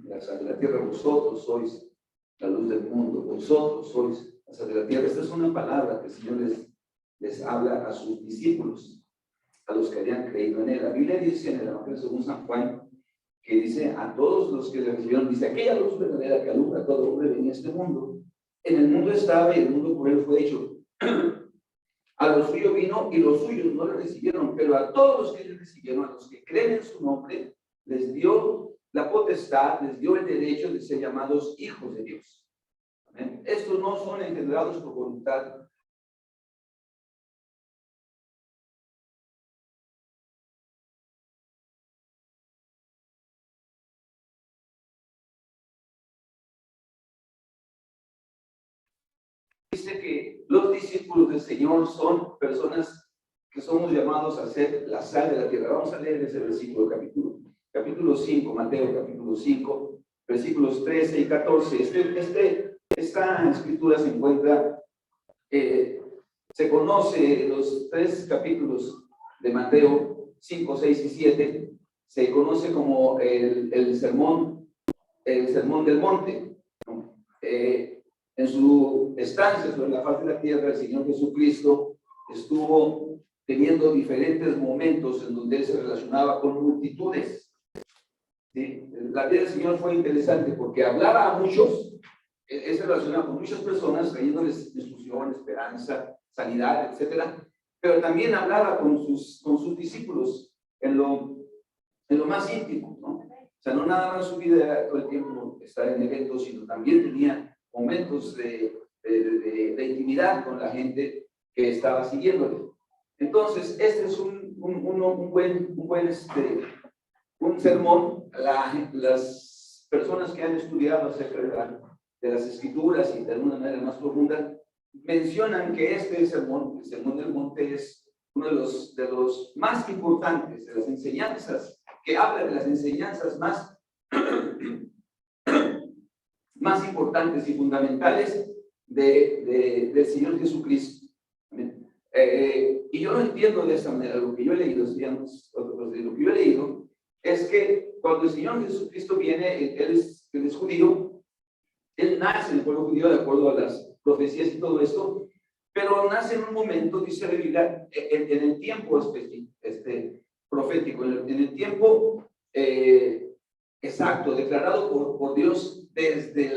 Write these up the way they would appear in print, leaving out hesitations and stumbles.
la sal de la tierra, vosotros sois la luz del mundo, vosotros sois la sal de la tierra. Esta es una palabra que el Señor les habla a sus discípulos, a los que habían creído en él. La Biblia dice en el Evangelio según San Juan, que dice a todos los que le recibieron, dice, aquella luz verdadera que alumbra a todo hombre venía a este mundo. En el mundo estaba y el mundo por él fue hecho. A los suyos vino y los suyos no le recibieron, pero a todos los que le recibieron, a los que creen en su nombre, les dio la potestad, les dio el derecho de ser llamados hijos de Dios. ¿Amén? Estos no son engendrados por voluntad. Dice que los discípulos del Señor son personas que somos llamados a ser la sal de la tierra. Vamos a leer ese versículo, capítulo 5, Mateo capítulo 5, versículos 13 y 14. Esta escritura se encuentra, se conoce en los 3 capítulos de Mateo 5, 6 y 7, se conoce como el sermón del monte, ¿no? En su estancia sobre la faz de la tierra, el Señor Jesucristo estuvo teniendo diferentes momentos en donde Él se relacionaba con multitudes. ¿Sí? La vida del Señor fue interesante porque hablaba a muchos, Él se relacionaba con muchas personas, trayéndoles instrucción, esperanza, sanidad, etc. Pero también hablaba con sus discípulos en lo más íntimo, ¿no? O sea, no nada más su vida todo el tiempo estar en eventos, sino también tenía momentos de intimidad con la gente que estaba siguiéndole. Entonces, este es un sermón. Las personas que han estudiado acerca de las escrituras y de alguna manera más profunda, mencionan que este sermón, el sermón del monte, es uno de los más importantes, de las enseñanzas, que habla de las enseñanzas más importantes y fundamentales del Señor Jesucristo. Y yo lo entiendo de esta manera. Lo que yo he leído, lo que yo he leído es que cuando el Señor Jesucristo viene, él es judío, Él nace en el pueblo judío de acuerdo a las profecías y todo esto, pero nace en un momento, dice la Biblia, en el tiempo profético, en el tiempo exacto, declarado por Dios desde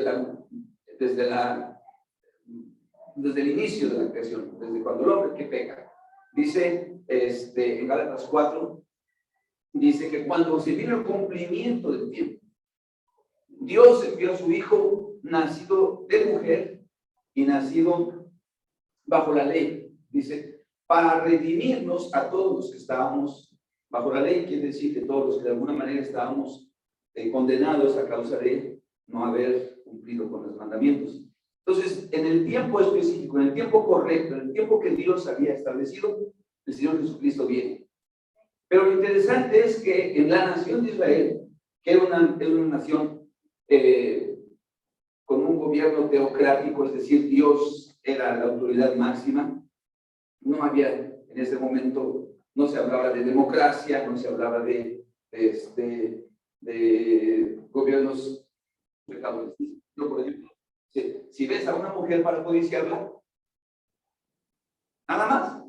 el inicio de la creación, desde cuando el hombre que peca. Dice en Gálatas 4, dice que cuando se vino el cumplimiento del tiempo, Dios envió a su Hijo, nacido de mujer y nacido bajo la ley, dice, para redimirnos a todos los que estábamos bajo la ley. Quiere decir que todos los que de alguna manera estábamos condenados a causa de no haber cumplido con los mandamientos. Entonces, en el tiempo específico, en el tiempo correcto, en el tiempo que Dios había establecido, el Señor Jesucristo viene. Pero lo interesante es que en la nación de Israel, que era una nación con un gobierno teocrático, es decir, Dios era la autoridad máxima, no había en ese momento, no se hablaba de democracia, no se hablaba de gobiernos de catolicismo. Por ejemplo, si ves a una mujer para codiciarla, nada más,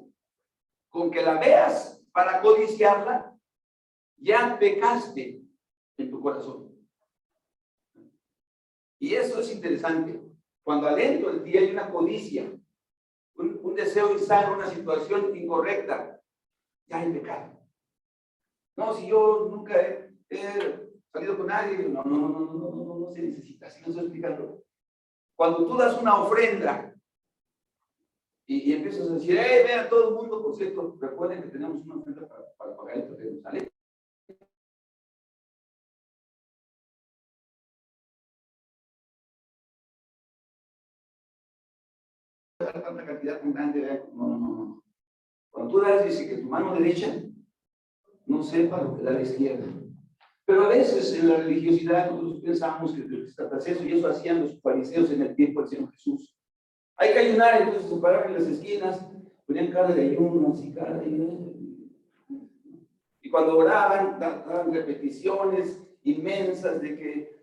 con que la veas para codiciarla, ya pecaste en tu corazón. Y eso es interesante. Cuando adentro de ti hay una codicia, un deseo insano, una situación incorrecta, ya hay pecado. No, si yo nunca he salido con nadie, no se necesita. Así lo estoy explicando. Cuando tú das una ofrenda y empiezas a decir, vean todo el mundo, por cierto, recuerden que tenemos una ofrenda para pagar el terreno, ¿sale? Tanta cantidad tan grande, no. Cuando tú das, dice que tu mano derecha no sepa lo que da la izquierda. Pero a veces en la religiosidad nosotros pensamos que se trata de eso, y eso hacían los fariseos en el tiempo del Señor Jesús. Hay que ayunar, entonces se paraban en las esquinas, ponían cara de ayuno, así cara de ayuno. Y cuando oraban, daban repeticiones inmensas de que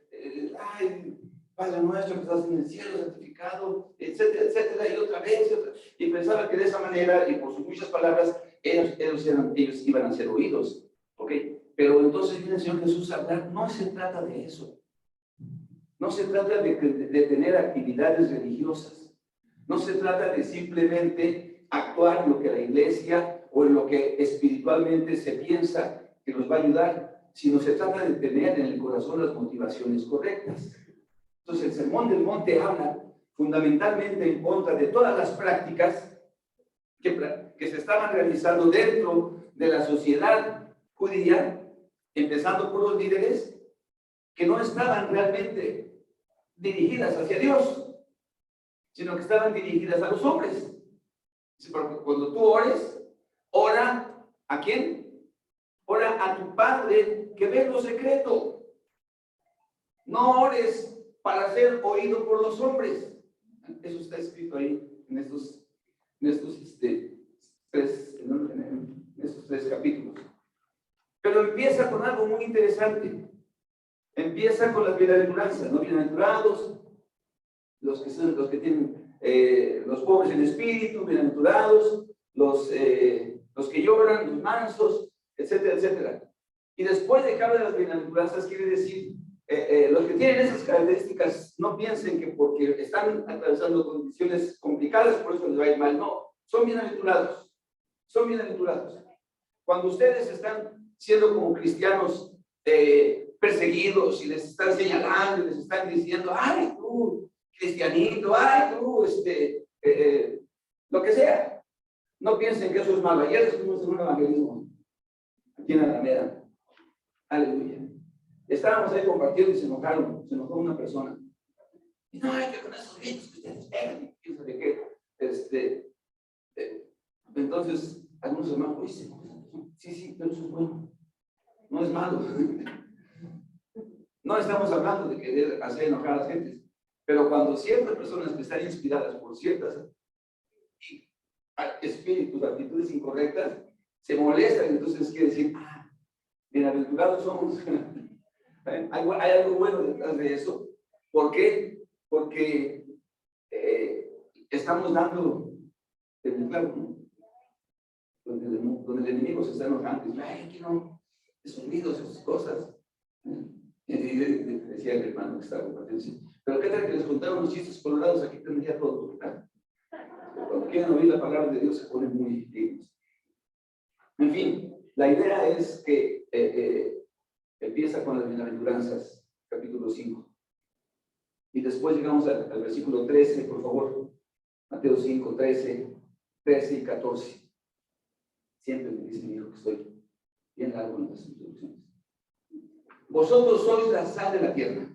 ay, Padre nuestro que estás en el cielo, santificado, etcétera, etcétera, y otra vez, y pensaba que de esa manera, y por sus muchas palabras, ellos iban a ser oídos, ¿ok? Pero entonces viene el Señor Jesús a hablar, no se trata de eso, no se trata de tener actividades religiosas, no se trata de simplemente actuar en lo que la iglesia o en lo que espiritualmente se piensa que nos va a ayudar, sino se trata de tener en el corazón las motivaciones correctas. Entonces el Sermón del Monte habla fundamentalmente en contra de todas las prácticas que se estaban realizando dentro de la sociedad judía, empezando por los líderes, que no estaban realmente dirigidas hacia Dios, sino que estaban dirigidas a los hombres. Porque cuando tú ores, ora ¿a quién? Ora a tu Padre que ve lo secreto. No ores para ser oído por los hombres. Eso está escrito ahí en estos tres capítulos. Pero empieza con algo muy interesante. Empieza con las bienaventuranzas, ¿no? Bienaventurados los que tienen los pobres en espíritu, bienaventurados los que lloran, los mansos, etcétera, etcétera. Y después de que habla de las bienaventuranzas, quiere decir los que tienen esas características, no piensen que porque están atravesando condiciones complicadas, por eso les va a ir mal. No, son bienaventurados. Son bienaventurados. Cuando ustedes están siendo como cristianos perseguidos y les están señalando y les están diciendo, ay, tú, cristianito, ay, tú, lo que sea. No piensen que eso es malo. Ayer estuvimos en un evangelismo aquí en Alameda. Aleluya. Estábamos ahí compartiendo y se enojó una persona. Y no, hay que con esos gritos que ustedes pegan, y de qué. Entonces, algunos hermanos dicen, sí, pero eso es bueno. No es malo. No estamos hablando de querer hacer enojar a las gentes, pero cuando ciertas personas que están inspiradas por ciertas espíritus, actitudes incorrectas, se molestan, entonces quiere decir, bienaventurados somos. Hay algo bueno detrás de eso. ¿Por qué? Porque estamos dando el clavo, ¿no? Donde el enemigo se está enojando y dice, ay, aquí no, esos ruidos, esas cosas. Y decía el hermano que estaba compartiendo, pero qué tal que les contaron los chistes colorados, aquí tendría todo, ¿verdad? Cuando quieren oír la palabra de Dios se ponen muy dignos. En fin, la idea es que empieza con las bienaventuranzas, capítulo 5. Y después llegamos al versículo 13, por favor. Mateo 5, 13 y 14. Siempre me dice mi hijo que estoy bien largo en las introducciones. Vosotros sois la sal de la tierra.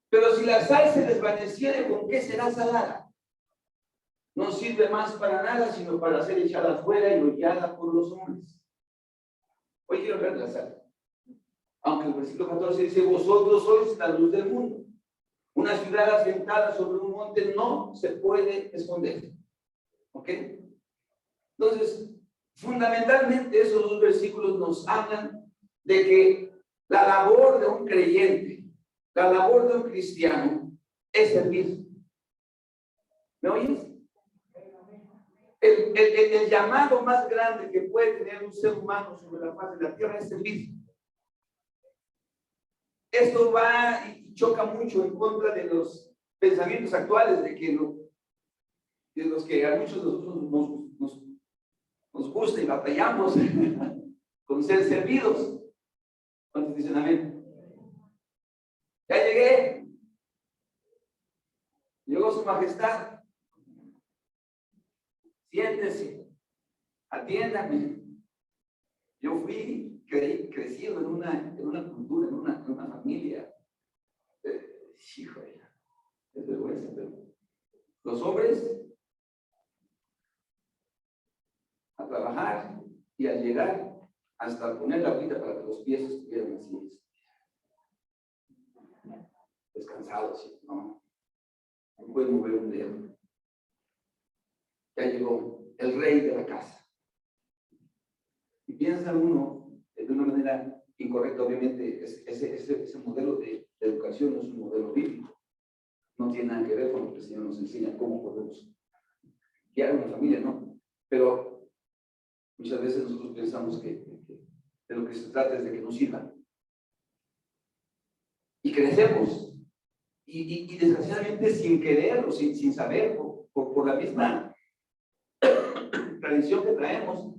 Pero si la sal se desvaneciere, ¿con qué será salada? No sirve más para nada, sino para ser echada afuera y hollada por los hombres. Hoy quiero ver la sal. Aunque el versículo 14 dice, vosotros sois la luz del mundo. Una ciudad asentada sobre un monte no se puede esconder. ¿Ok? Entonces, fundamentalmente esos dos versículos nos hablan de que la labor de un creyente, la labor de un cristiano es servir. ¿Me oyes? El llamado más grande que puede tener un ser humano sobre la faz de la tierra es servir. Esto va y choca mucho en contra de los pensamientos actuales de los que a muchos de nosotros nos gusta y batallamos con ser servidos. ¿Cuántos dicen amén? Ya llegué. Llegó su majestad. Siéntese. Atiéndame. Yo fui crecido en una cultura, en una familia. Híjole, es vergüenza, pero los hombres a trabajar y a llegar hasta poner la agüita para que los pies estuvieran así, descansados, no pueden mover un dedo. Ya llegó el rey de la casa. Y piensa uno de una manera incorrecta, obviamente, ese modelo de educación no es un modelo bíblico. No tiene nada que ver con lo que el Señor nos enseña, cómo podemos guiar una familia, ¿no? Pero muchas veces nosotros pensamos que de lo que se trata es de que nos sirvan. Y crecemos. Y desgraciadamente sin querer o sin saber, por la misma tradición que traemos,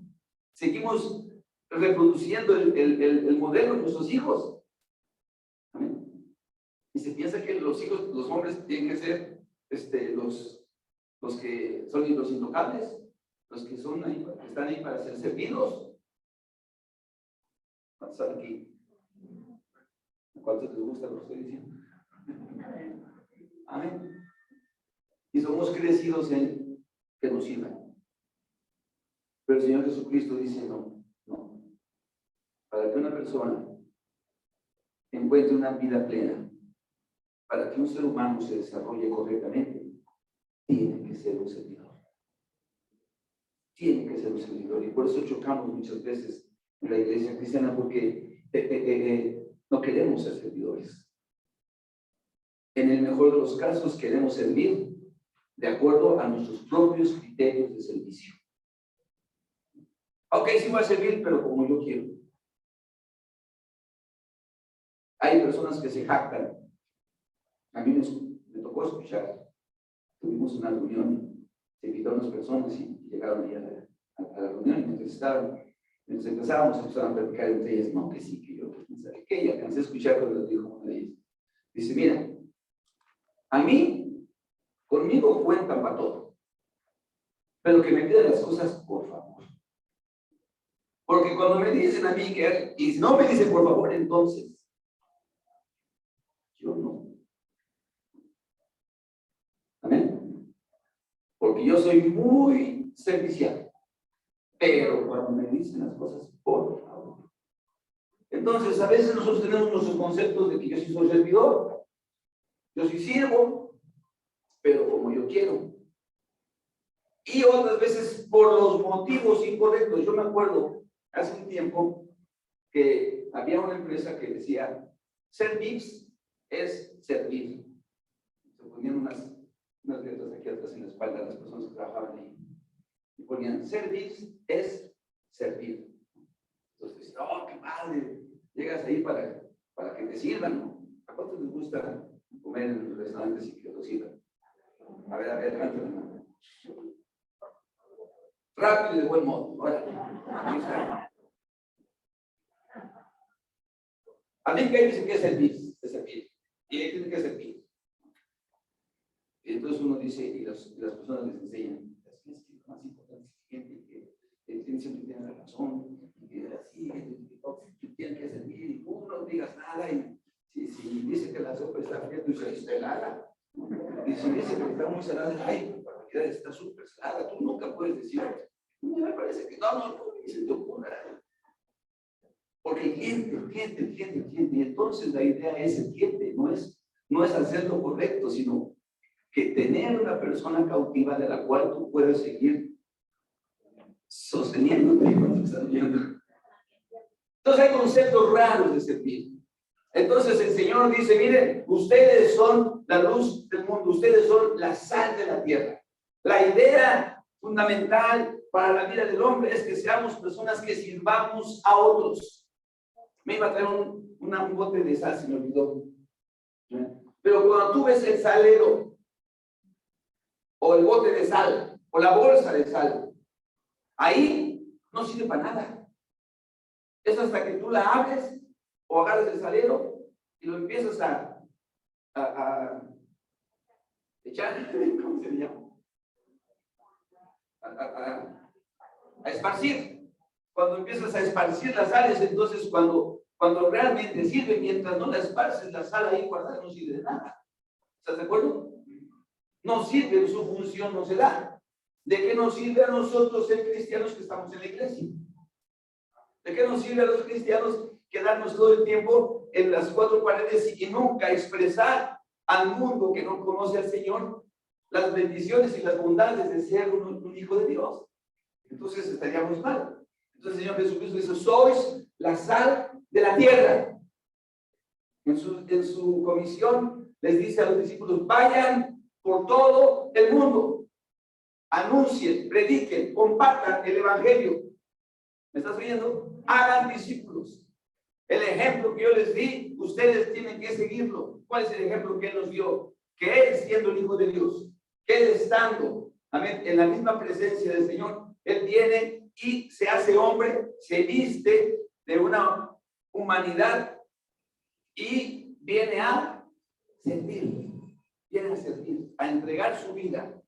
seguimos reproduciendo el modelo de nuestros hijos. ¿Amén? Y se piensa que los hijos, los hombres tienen que ser los que son los intocables, los que están ahí para ser servidos. ¿Cuántos están aquí? ¿A cuántos les gusta lo que estoy diciendo? Amén. Y somos crecidos en que nos sirvan. Pero el Señor Jesucristo dice no. Para que una persona encuentre una vida plena, para que un ser humano se desarrolle correctamente, tiene que ser un servidor. Tiene que ser un servidor. Y por eso chocamos muchas veces en la iglesia cristiana, porque no queremos ser servidores. En el mejor de los casos queremos servir de acuerdo a nuestros propios criterios de servicio. Ok, sí voy a servir, pero como yo quiero. Hay personas que se jactan. A mí me tocó escuchar. Tuvimos una reunión, se invitaron unas personas y llegaron ahí a la reunión y mientras empezábamos a platicar entre ellas, no, que sí, que yo, que ella, alcancé a escuchar cuando les dijo una de ellas. Dice, mira, a mí, conmigo cuentan para todo, pero que me pidan las cosas, por favor. Porque cuando me dicen a mí que, y si no me dicen por favor, entonces, yo no. Amén. Porque yo soy muy servicial, pero cuando me dicen las cosas, por favor. Entonces, a veces nosotros tenemos nuestros conceptos de que yo sí soy servidor, yo sí sirvo, pero como yo quiero. Y otras veces por los motivos incorrectos. Yo me acuerdo hace un tiempo que había una empresa que decía, servir es servir. Se ponían unas letras aquí atrás en la espalda de las personas que trabajaban ahí. Y ponían, servir es servir. Entonces, oh, qué padre. Llegas ahí para que te sirvan, ¿no? ¿A cuántos les gusta comer en los restaurantes y que los sirvan? A ver, levanta la mano. Rápido y de buen modo. Ahora. A mí que dice que es servir. Y le tiene que servir. Y entonces uno dice, y las personas les enseñan, es que lo más importante es que siempre tiene razón, y que así, que tienen que servir, y tú no digas nada, y si dice que la sopa está fría, tú dices, está helada. Y si dice que está muy salada, ay, para que está súper salada, tú nunca puedes decir, me parece que no, ni se te ocurra. Porque entiende. Y entonces la idea es entiende, no es hacer lo correcto, sino que tener una persona cautiva de la cual tú puedes seguir sosteniéndote cuando estás viendo. Entonces hay conceptos raros de servir. Entonces el Señor dice, miren, ustedes son la luz del mundo, ustedes son la sal de la tierra. La idea fundamental para la vida del hombre es que seamos personas que sirvamos a otros. Me iba a traer un bote de sal, se me olvidó. Pero cuando tú ves el salero, o el bote de sal, o la bolsa de sal, ahí no sirve para nada. Es hasta que tú la abres, o agarras el salero, y lo empiezas a echar, ¿cómo se llama? A esparcir. Cuando empiezas a esparcir las sales, entonces cuando realmente sirve, mientras no la esparces, la sal ahí guardada no sirve de nada. ¿Estás de acuerdo? No sirve, su función no se da. ¿De qué nos sirve a nosotros ser cristianos que estamos en la iglesia? ¿De qué nos sirve a los cristianos quedarnos todo el tiempo en las cuatro paredes y nunca expresar al mundo que no conoce al Señor las bendiciones y las bondades de ser un hijo de Dios? Entonces estaríamos mal. Entonces el Señor Jesucristo dice, sois la sal de la tierra. En su comisión les dice a los discípulos: vayan por todo el mundo, anuncien, prediquen, compartan el evangelio. ¿Me estás oyendo? Hagan discípulos. El ejemplo que yo les di, ustedes tienen que seguirlo. ¿Cuál es el ejemplo que Él nos dio? Que Él, siendo el Hijo de Dios, que Él estando, amén, en la misma presencia del Señor, Él viene y se hace hombre, se viste de una humanidad y viene a servir. Viene a servir, a entregar su vida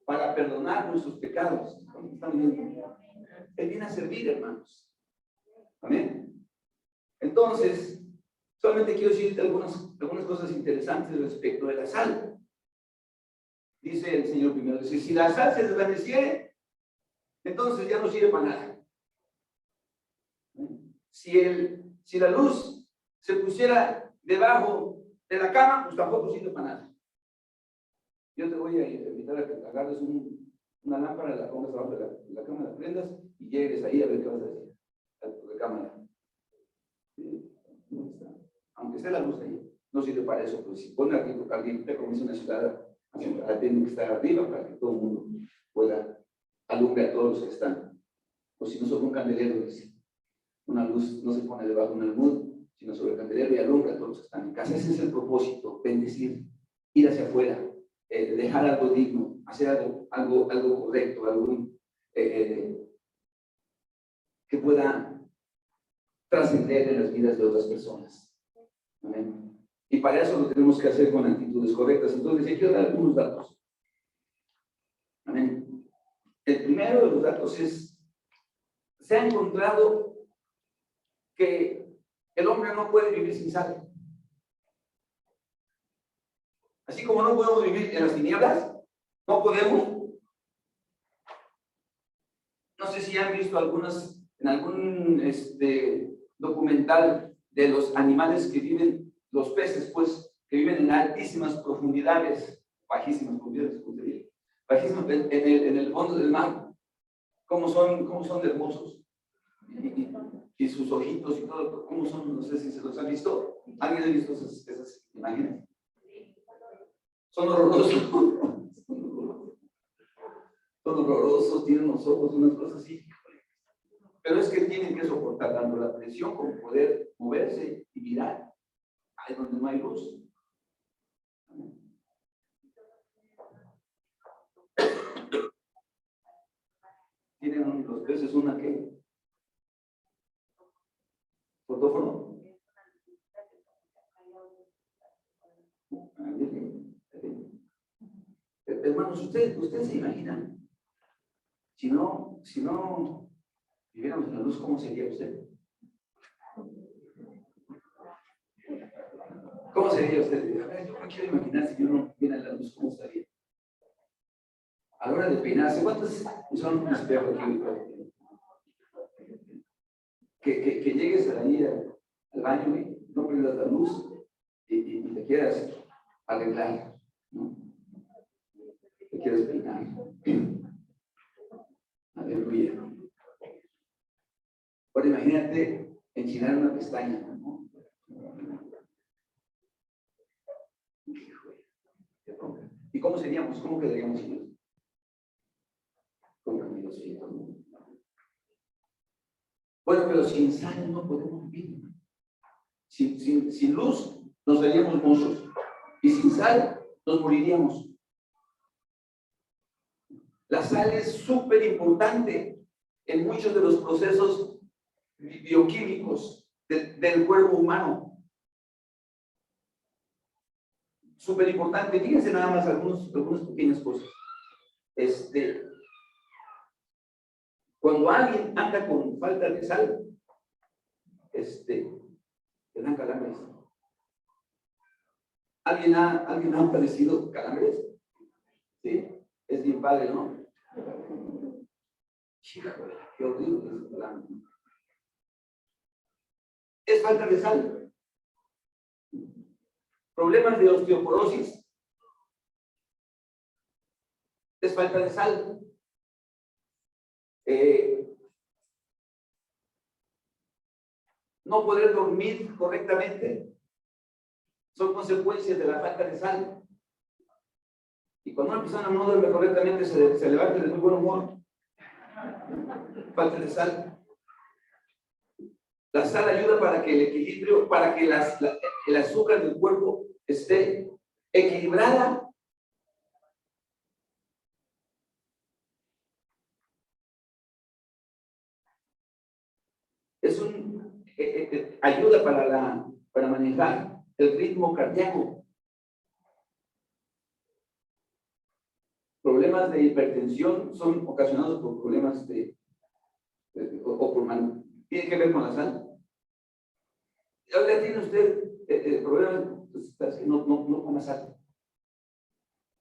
para perdonar nuestros pecados. ¿Están viendo? Él viene a servir, hermanos. Amén. Entonces, solamente quiero decirte algunas cosas interesantes respecto de la sal. Dice el Señor primero, dice: si la sal se desvaneciere, entonces ya no sirve para nada. Si la luz se pusiera debajo de la cama, pues tampoco sirve para nada. Yo te voy a invitar a que agarres una lámpara, la pongas debajo de la cama, la prendas y llegues ahí a ver qué vas a decir a tu recámara. Aunque esté la luz ahí, no sirve para eso. Pues si pone alguien como dice una ciudad, tiene que estar arriba para que todo el mundo pueda alumbrar a todos los que están. O si no, sobre un candelero, dice. Una luz no se pone debajo de un almud, sino sobre el candelero y alumbra a todos los que están en casa. Ese es el propósito: bendecir, ir hacia afuera, dejar algo digno, hacer algo correcto, algo que pueda trascender en las vidas de otras personas. Amén. Y para eso lo tenemos que hacer con actitudes correctas. Entonces, les quiero dar algunos datos. Amén. El primero de los datos es: se ha encontrado que el hombre no puede vivir sin sal. Así como no podemos vivir en las tinieblas, no podemos. No sé si han visto en algún documental de los animales que viven, los peces, pues, que viven en altísimas profundidades, bajísimas profundidades, bajísimas en el fondo del mar. ¿Cómo son de hermosos? Y sus ojitos y todo, ¿cómo son? No sé si se los han visto. ¿Alguien ha visto esas imágenes? Son horrorosos. Son horrorosos, tienen los ojos, unas cosas así. Pero es que tienen que soportar tanto la presión como poder moverse y mirar ahí donde no hay luz. Tienen los peces una que fotófono. Hermanos, ustedes se imaginan, si no viviéramos en la luz, ¿cómo sería usted? ¿Cómo sería usted? A ver, yo me quiero imaginar si yo no viera en la luz, ¿cómo estaría? A la hora de peinarse, ¿cuántos usan un espejo aquí? Que llegues ahí al baño y no prendas la luz y te quieras arreglar, ¿no? Te quieres peinar. Aleluya. Ahora imagínate enchinar una pestaña, ¿no? ¿Y cómo seríamos? ¿Cómo quedaríamos sin Dios? Con camilosito, ¿no? Bueno, pero sin sal no podemos vivir. Sin luz nos haríamos mozos. Y sin sal nos moriríamos. La sal es súper importante en muchos de los procesos bioquímicos del cuerpo humano. Súper importante. Fíjense nada más algunas pequeñas cosas. Cuando alguien anda con falta de sal, le dan calambres. ¿Alguien ha padecido calambres? ¿Sí? Es bien padre, ¿no? Híjole, qué horrible es el calambre. Es falta de sal. Problemas de osteoporosis. Es falta de sal. No poder dormir correctamente. son consecuencias de la falta de sal. Y cuando una persona no duerme correctamente, se levanta de muy buen humor. Falta de sal. La sal ayuda para que el equilibrio, para que el azúcar del cuerpo esté equilibrada. Es ayuda para manejar el ritmo cardíaco. Problemas de hipertensión son ocasionados por problemas tiene que ver con la sal. Ahora tiene usted problemas, pues, que no coma sal.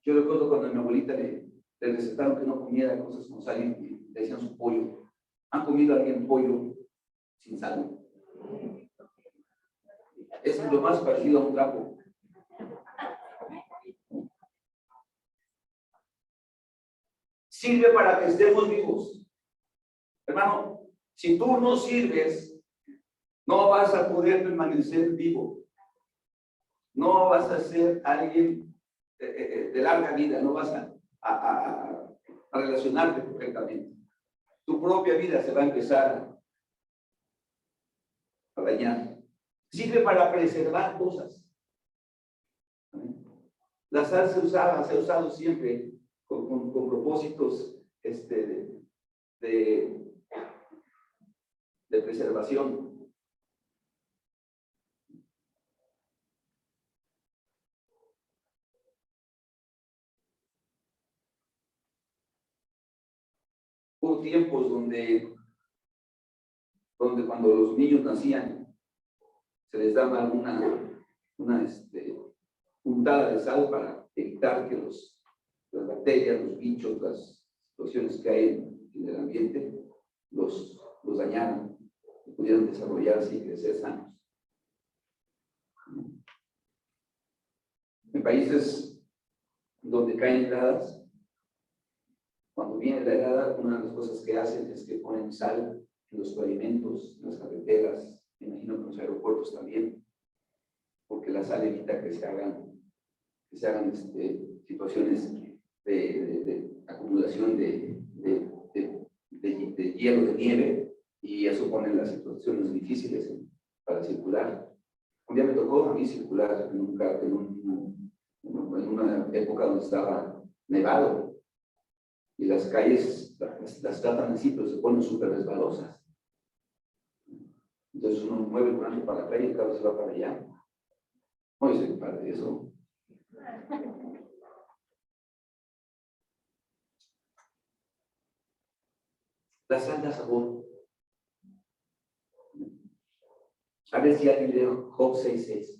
Yo recuerdo cuando a mi abuelita le recetaron que no comiera cosas con sal y le decían su pollo. ¿Han comido alguien pollo sin sal? Es lo más parecido a un trapo. Sirve para que estemos vivos. Hermano, si tú no sirves, no vas a poder permanecer vivo. No vas a ser alguien de larga vida, no vas a relacionarte correctamente. Tu propia vida se va a empezar a dañar. Sirve para preservar cosas. La sal se ha usado siempre con propósitos de preservación. Hubo tiempos donde cuando los niños nacían, se les daba una puntada de sal para evitar que las bacterias, los bichos, las situaciones que hay en el ambiente los dañaran y pudieran desarrollarse y crecer sanos. En países donde caen heladas, cuando viene la helada, una de las cosas que hacen es que ponen sal en los pavimentos, en las carreteras, me imagino que en los aeropuertos también, porque la sal evita que se hagan situaciones de acumulación de hielo, de nieve, y eso pone las situaciones difíciles para circular. Un día me tocó a mí circular en una época donde estaba nevado, y las calles las tratan así, pero se ponen súper resbalosas. Entonces uno mueve el brazo para acá y el carro se va para allá. No, yo soy parte de eso. La sal da sabor. A ver si alguien lee Job 6:6.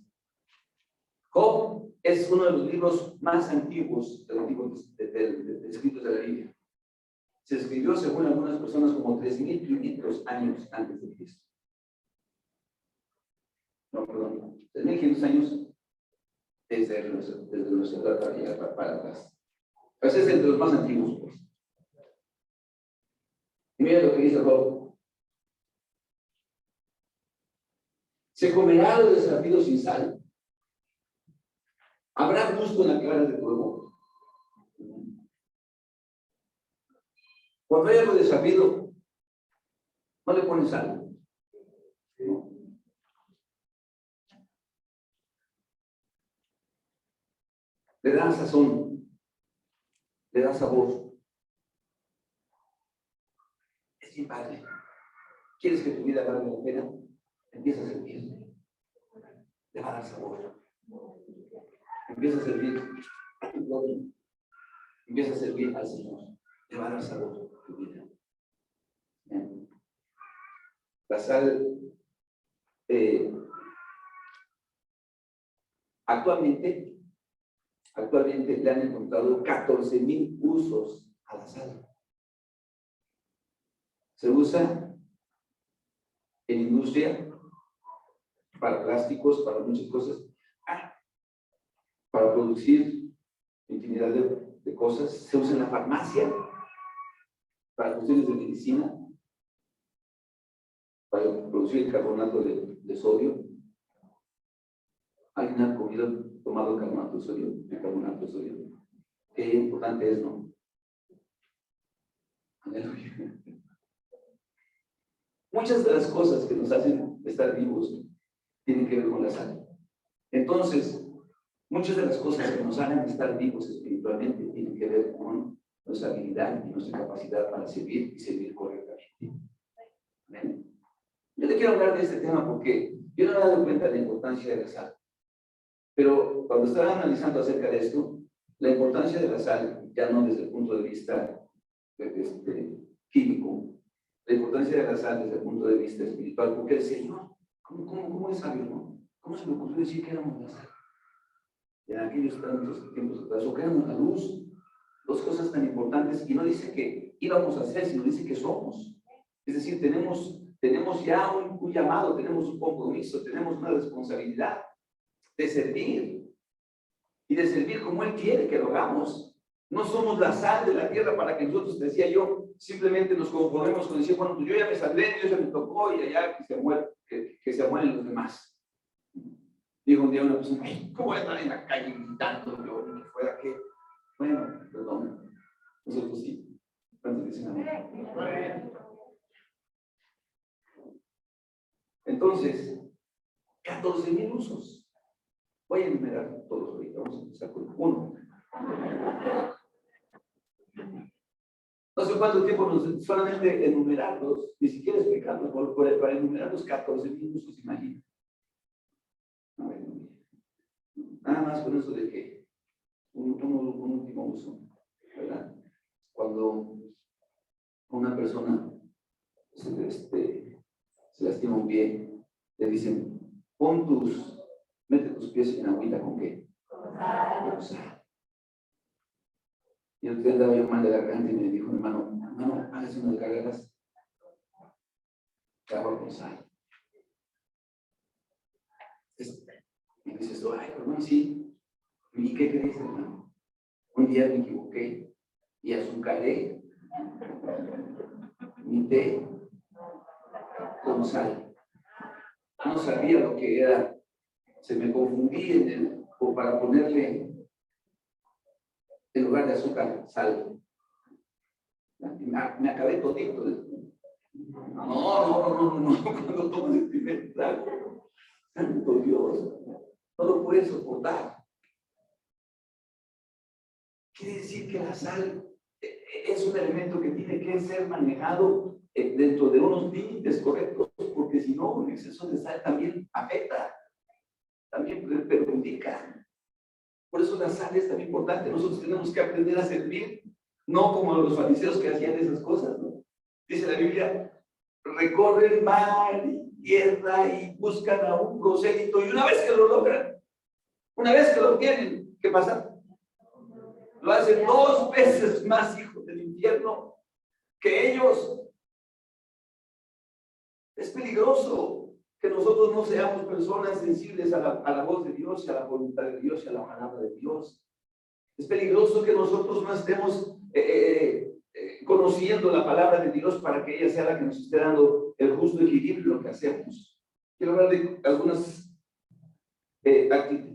Job es uno de los libros más antiguos de escritos de la Biblia. Se escribió, según algunas personas, como 3.500 años antes de Cristo. No, perdón, 3.500 años desde nuestra edad para atrás. Pues es entre los más antiguos, pues. Y mira lo que dice Job. ¿Se comerá lo desafido sin sal? ¿Habrá gusto en la clara de fuego? Cuando hay algo desafido, no le pones sal. ¿No? Le da sazón, le da sabor. Es bien padre. ¿Quieres que tu vida valga la pena? Empieza a servir. Le va a dar sabor. Empieza a servir a tu prójimo. Empieza a servir al Señor. Le va a dar sabor a tu vida. Bien. La sal, actualmente le han encontrado 14,000 usos a la sal. Se usa en industria, para plásticos, para muchas cosas, para producir infinidad de cosas. Se usa en la farmacia, para cuestiones de medicina, para producir el carbonato de sodio. ¿Alguien ha tomado carbonato de sodio? Bicarbonato de sodio. Qué importante es, ¿no? Aleluya. Muchas de las cosas que nos hacen estar vivos tienen que ver con la sal. Entonces, muchas de las cosas que nos hacen estar vivos espiritualmente tienen que ver con nuestra habilidad y nuestra capacidad para servir y servir correctamente. ¿Ven? Yo le quiero hablar de este tema porque yo no me he dado cuenta de la importancia de la sal. Pero cuando estaba analizando acerca de esto, la importancia de la sal, ya no desde el punto de vista químico, la importancia de la sal desde el punto de vista espiritual, porque el Señor, ¿cómo es sabio, no? ¿Cómo se le ocurrió decir que éramos la sal? En aquellos tantos tiempos atrás, o que éramos la luz, dos cosas tan importantes, y no dice que íbamos a ser, sino dice que somos. Es decir, tenemos ya un llamado, tenemos un compromiso, tenemos una responsabilidad de servir, y de servir como Él quiere que lo hagamos. No somos la sal de la tierra para que nosotros, decía yo, simplemente nos conformemos con decir, bueno, pues yo ya me salvé, Dios ya me tocó, y allá que se mueren los demás. Dijo un día una persona, ¿cómo voy a estar en la calle gritando yo, ni que fuera qué? Bueno, perdón, nosotros sí. ¿Cuántos dicen amén? Entonces, 14,000 usos. Voy a enumerar todos ahorita. Vamos a empezar con uno. No sé cuánto tiempo solamente enumerarlos, ni siquiera explicarlos, para enumerar los 14,000 usos, imagina. A ver, nada más con eso de que un último uso, ¿verdad? Cuando una persona se lastima un pie, le dicen, mete tus pies en agüita, ¿con qué? Con sal. Y el día andaba yo mal de la garganta y me dijo, hermano, hágase unas gargaras de agua con sal. Y dices, ay, hermano, sí. ¿Y qué crees, hermano? Un día me equivoqué y azucaré mi té con sal. No sabía lo que era. Se me confundí o para ponerle en lugar de azúcar, sal. Me acabé todito. No, cuando tomas el primer trago, santo Dios, no lo puedes soportar. Quiere decir que la sal es un elemento que tiene que ser manejado dentro de unos límites correctos, porque si no, un exceso de sal también afecta, también perjudica. Por eso la sal es tan importante. Nosotros tenemos que aprender a servir, no como los fariseos que hacían esas cosas, ¿no? Dice la Biblia, recorren mar y tierra y buscan a un prosélito, y una vez que lo logran, una vez que lo tienen, ¿qué pasa? Lo hacen 2 veces más hijos del infierno que ellos. Es peligroso que nosotros no seamos personas sensibles a la voz de Dios y a la voluntad de Dios y a la palabra de Dios. Es peligroso que nosotros no estemos conociendo la palabra de Dios para que ella sea la que nos esté dando el justo equilibrio en lo que hacemos. Quiero hablar de algunas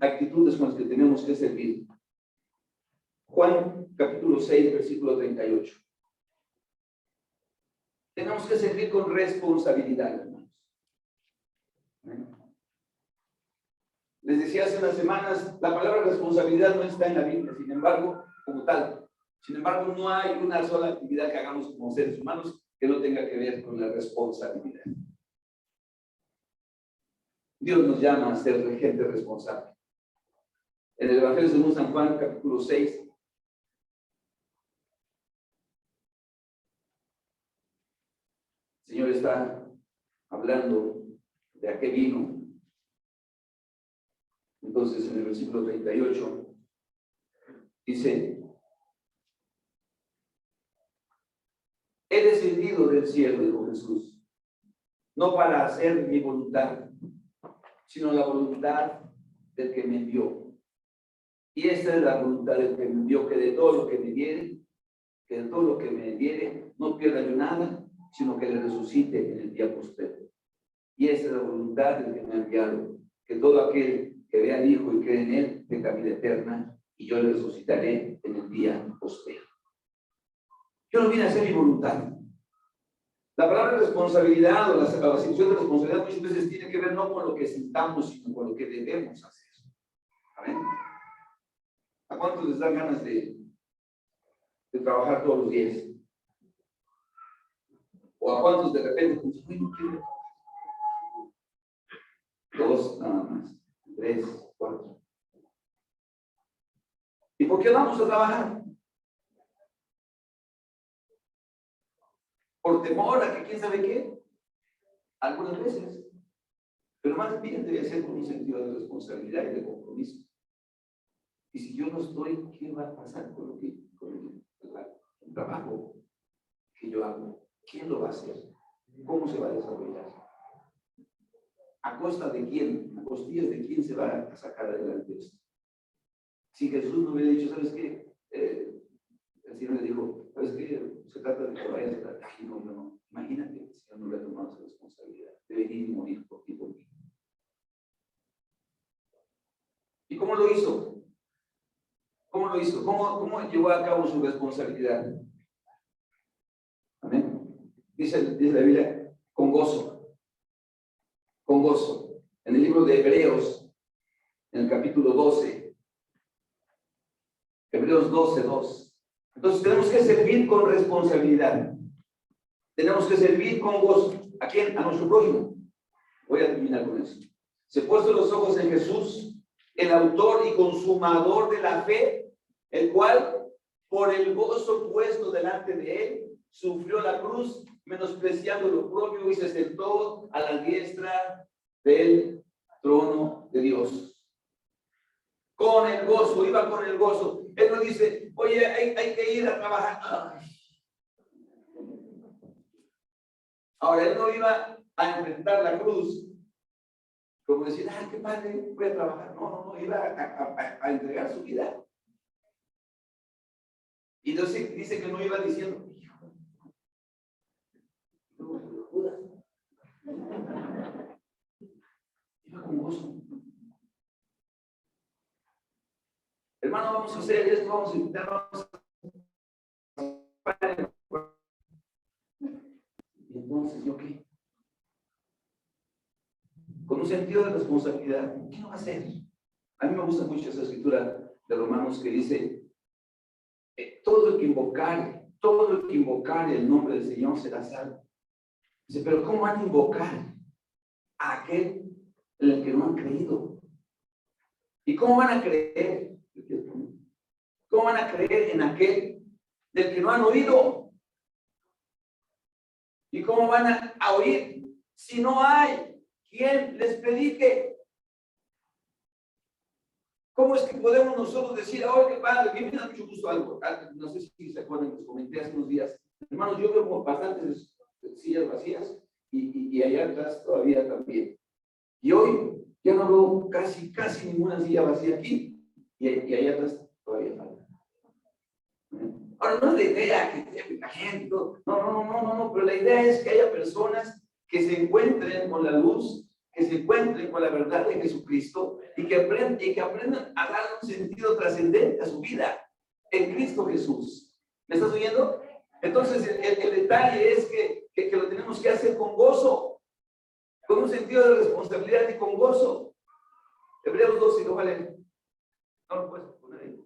actitudes con las que tenemos que servir. Juan capítulo 6, versículo 38. Tenemos que servir con responsabilidad, hermanos. Les decía hace unas semanas, la palabra responsabilidad no está en la Biblia, sin embargo, como tal. Sin embargo, no hay una sola actividad que hagamos como seres humanos que no tenga que ver con la responsabilidad. Dios nos llama a ser gente responsable. En el Evangelio según San Juan, capítulo 6, el Señor está hablando de a qué vino. Entonces, en el versículo 38, dice, he descendido del cielo, dijo Jesús, no para hacer mi voluntad, sino la voluntad del que me envió. Y esta es la voluntad del que me envió, que de todo lo que me diere, no pierda yo nada, sino que le resucite en el día postrero. Y esa es la voluntad del que me ha enviado, que todo aquel que vea al Hijo eterna y yo le resucitaré en el día postrero. Yo no vine a hacer mi voluntad. La palabra responsabilidad o la asignación de responsabilidad muchas veces tiene que ver no con lo que sintamos, sino con lo que debemos hacer. ¿Amén? ¿A cuántos les da ganas de trabajar todos los días? ¿O a cuántos de repente pues, uy, no quiero? 2 nada más, 3, 4. ¿Y por qué vamos a trabajar? Por temor a que quién sabe qué, algunas veces, pero más bien debe ser con un sentido de responsabilidad y de compromiso. Y si yo no estoy, ¿qué va a pasar con el trabajo que yo hago? ¿Quién lo va a hacer? ¿Cómo se va a desarrollar? ¿A costa de quién? ¿A costillas de quién se va a sacar adelante esto? Si Jesús no hubiera dicho, ¿sabes qué? El Señor le dijo, ¿sabes qué? Se trata de que vayas a... Ay, no. Imagínate, el Señor no hubiera tomado esa responsabilidad de venir y morir por ti, por mí. ¿Y cómo lo hizo? ¿Cómo lo hizo? ¿Cómo llevó a cabo su responsabilidad? Amén. Dice la Biblia, con gozo. Con gozo. En el libro de Hebreos, en el capítulo 12, Hebreos 12:2. Entonces tenemos que servir con responsabilidad. Tenemos que servir con gozo. ¿A quién? A nuestro prójimo. Voy a terminar con eso. Se puesto los ojos en Jesús, el autor y consumador de la fe, el cual, por el gozo puesto delante de él, sufrió la cruz, menospreciando lo propio y se sentó a la diestra del trono de Dios. Con el gozo, iba con el gozo. Él no dice, oye, hay que ir a trabajar. Ay. Ahora, él no iba a enfrentar la cruz como decir, ay, qué padre, voy a trabajar. No, iba a entregar su vida. Y entonces dice que no iba diciendo, hijo, Judas. Iba con gozo. Hermano, vamos a hacer esto, vamos a invitar, vamos a... Y entonces, ¿yo qué? Con un sentido de responsabilidad, ¿qué no va a hacer? A mí me gusta mucho esa escritura de Romanos que dice, todo el que invocar el nombre del Señor será salvo. Dice, pero ¿cómo van a invocar a aquel en el que no han creído? ¿Y cómo van a creer? ¿Cómo van a creer en aquel del que no han oído? ¿Y cómo van a oír si no hay quien les predique? ¿Cómo es que podemos nosotros decir, oh, qué padre, que me da mucho gusto algo? No sé si se acuerdan, les comenté hace unos días. Hermanos, yo veo bastantes sillas vacías y allá atrás todavía también. Y hoy ya no veo casi ninguna silla vacía aquí y allá atrás todavía falta. Ahora, no es la idea que la gente, no, pero la idea es que haya personas que se encuentren con la luz, que se encuentren con la verdad de Jesucristo y que aprendan a dar un sentido trascendente a su vida en Cristo Jesús. ¿Me estás oyendo? Entonces, el detalle es que lo tenemos que hacer con gozo, con un sentido de responsabilidad y con gozo. Hebreos 12, ¿no vale? No lo puedes poner ahí.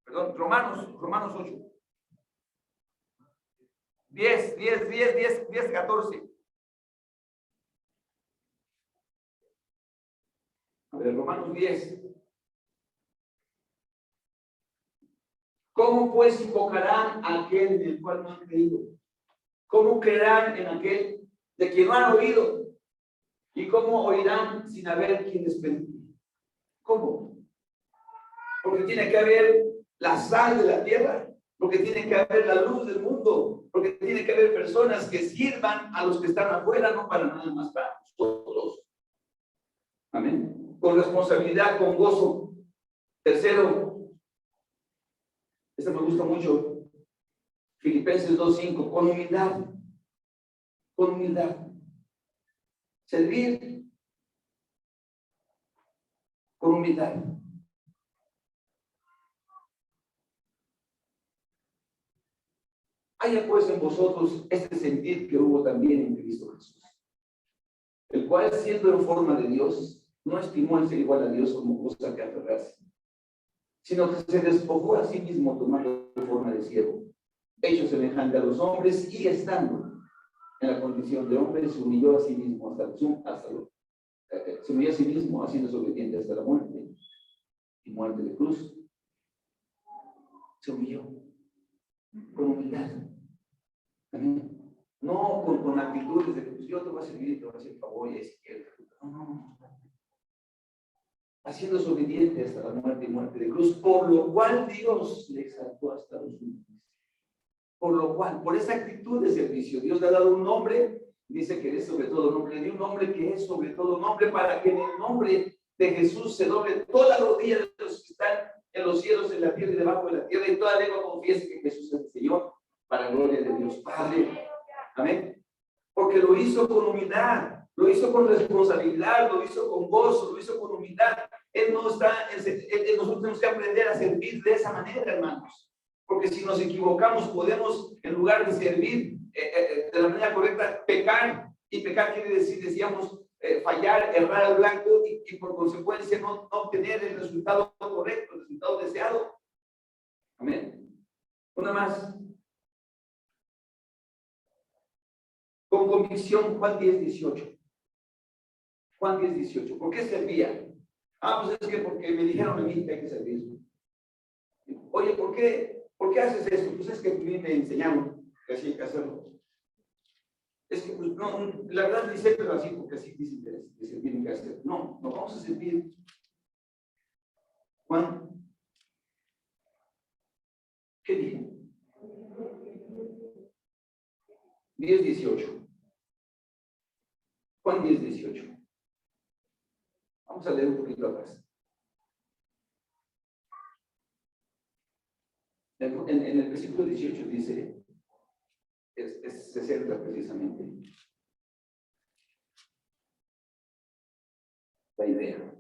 Perdón, Romanos 8. 10, 14. A ver, Romanos 10. ¿Cómo pues invocarán a aquel en el cual no han creído? ¿Cómo creerán en aquel de quien no han oído? ¿Y cómo oirán sin haber quien les predique? ¿Cómo? Porque tiene que haber la sal de la tierra, porque tiene que haber la luz del mundo, porque tiene que haber personas que sirvan a los que están afuera, no para nada más para nosotros. Amén. Con responsabilidad, con gozo. Tercero, este me gusta mucho, Filipenses 2:5, con humildad. Con humildad. Servir con humildad. Haya pues en vosotros este sentir que hubo también en Cristo Jesús, el cual, siendo en forma de Dios, no estimó el ser igual a Dios como cosa que aferrarse, sino que se despojó a sí mismo tomando forma de siervo, hecho semejante a los hombres, y estando en la condición de hombre, se humilló a sí mismo se humilló a sí mismo, haciéndose obediente hasta la muerte, y muerte de cruz. Se humilló con humildad. Amén. No con actitudes de que pues, yo te voy a servir, te voy a hacer favor y es que no. Haciéndose obediente hasta la muerte y muerte de cruz, por lo cual Dios le exaltó hasta los últimos. Por lo cual, por esa actitud de servicio, Dios le ha dado un nombre, dice que es sobre todo nombre, le dio un nombre que es sobre todo nombre, para que en el nombre de Jesús se doble toda rodilla de los que están en los cielos, en la tierra y debajo de la tierra, y toda lengua confiese que Jesús es el Señor, para gloria de Dios Padre. Amén. Porque lo hizo con humildad, lo hizo con responsabilidad, lo hizo con gozo, lo hizo con humildad. Nosotros tenemos que aprender a servir de esa manera, hermanos. Porque si nos equivocamos, podemos, en lugar de servir de la manera correcta, pecar. Y pecar quiere decir, decíamos, fallar, errar al blanco y por consecuencia no obtener el resultado correcto, el resultado deseado. Amén. Una más. Con convicción, Juan 10:18. Juan 10:18. ¿Por qué servía? Pues es que porque me dijeron a mí que hay que servir. Oye, ¿por qué haces esto? Pues es que a mí me enseñaron que así hay que hacerlo. Es que, pues, no, la verdad ni sé, pero así, porque así dicen que se tienen que hacer. No vamos a servir. Juan, ¿qué dijo? 10:18. Juan 10:18. Vamos a leer un poquito atrás. En el versículo 18 dice, se centra precisamente la idea.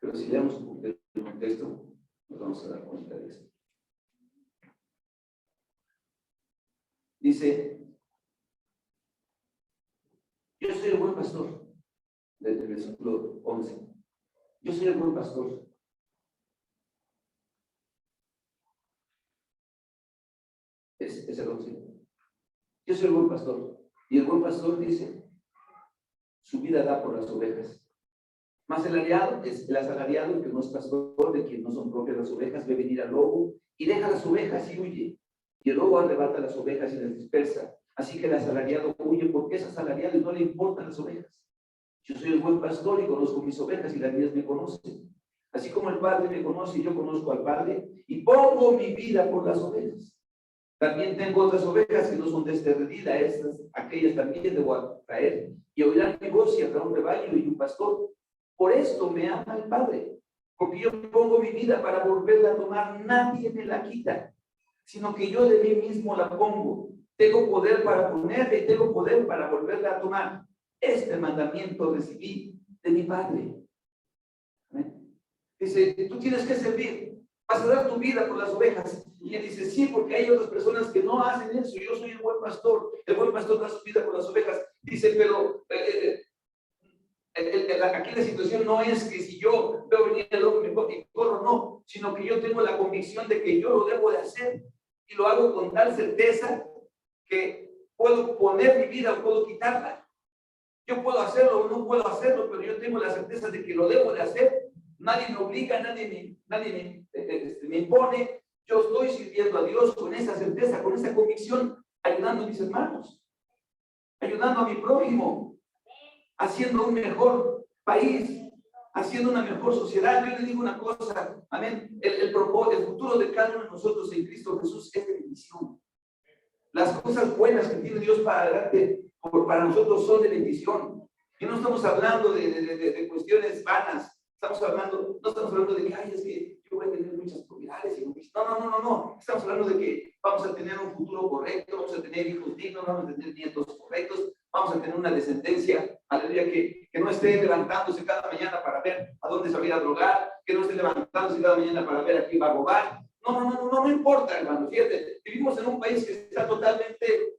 Pero si leemos un poquito el contexto, nos vamos a dar cuenta de esto. Dice, yo soy el buen pastor, desde el versículo 11. Yo soy el buen pastor. Es el 11. Yo soy el buen pastor. Y el buen pastor dice, su vida da por las ovejas. Mas el asalariado, que no es pastor, de quien no son propias las ovejas, ve venir al lobo y deja las ovejas y huye. Y el lobo arrebata las ovejas y las dispersa. Así que el asalariado huye porque es asalariado y no le importan las ovejas. Yo soy el buen pastor y conozco mis ovejas y las mías me conocen. Así como el Padre me conoce y yo conozco al Padre y pongo mi vida por las ovejas. También tengo otras ovejas que no son de este redil, aquellas también debo traer. Y oirán mi voz y habrá un rebaño y un pastor. Por esto me ama el Padre, porque yo pongo mi vida para volverla a tomar. Nadie me la quita, sino que yo de mí mismo la pongo. Tengo poder para ponerla y tengo poder para volverla a tomar. Este mandamiento recibí de mi Padre. ¿Amén? Dice, tú tienes que servir, vas a dar tu vida por las ovejas. Y él dice, sí, porque hay otras personas que no hacen eso. Yo soy el buen pastor da su vida por las ovejas. Dice, pero aquí la situación no es que si yo veo venir el lobo y corro, no, sino que yo tengo la convicción de que yo lo debo de hacer y lo hago con tal certeza que puedo poner mi vida o puedo quitarla. Yo puedo hacerlo o no puedo hacerlo, pero yo tengo la certeza de que lo debo de hacer. Nadie me obliga, nadie me impone. Yo estoy sirviendo a Dios con esa certeza, con esa convicción, ayudando a mis hermanos, ayudando a mi prójimo, haciendo un mejor país, haciendo una mejor sociedad. Yo le digo una cosa, amén, el futuro de cada uno de nosotros en Cristo Jesús es de bendición. Las cosas buenas que tiene Dios para nosotros son de bendición. Y no estamos hablando de cuestiones vanas. No estamos hablando de que, es que yo voy a tener muchas propiedades. No. Estamos hablando de que vamos a tener un futuro correcto, vamos a tener hijos dignos, vamos a tener nietos correctos, vamos a tener una descendencia, aleluya, que no esté levantándose cada mañana para ver a dónde se va a ir a drogar, que no esté levantándose cada mañana para ver a quién va a robar. No importa, hermano. Fíjate, vivimos en un país que está totalmente,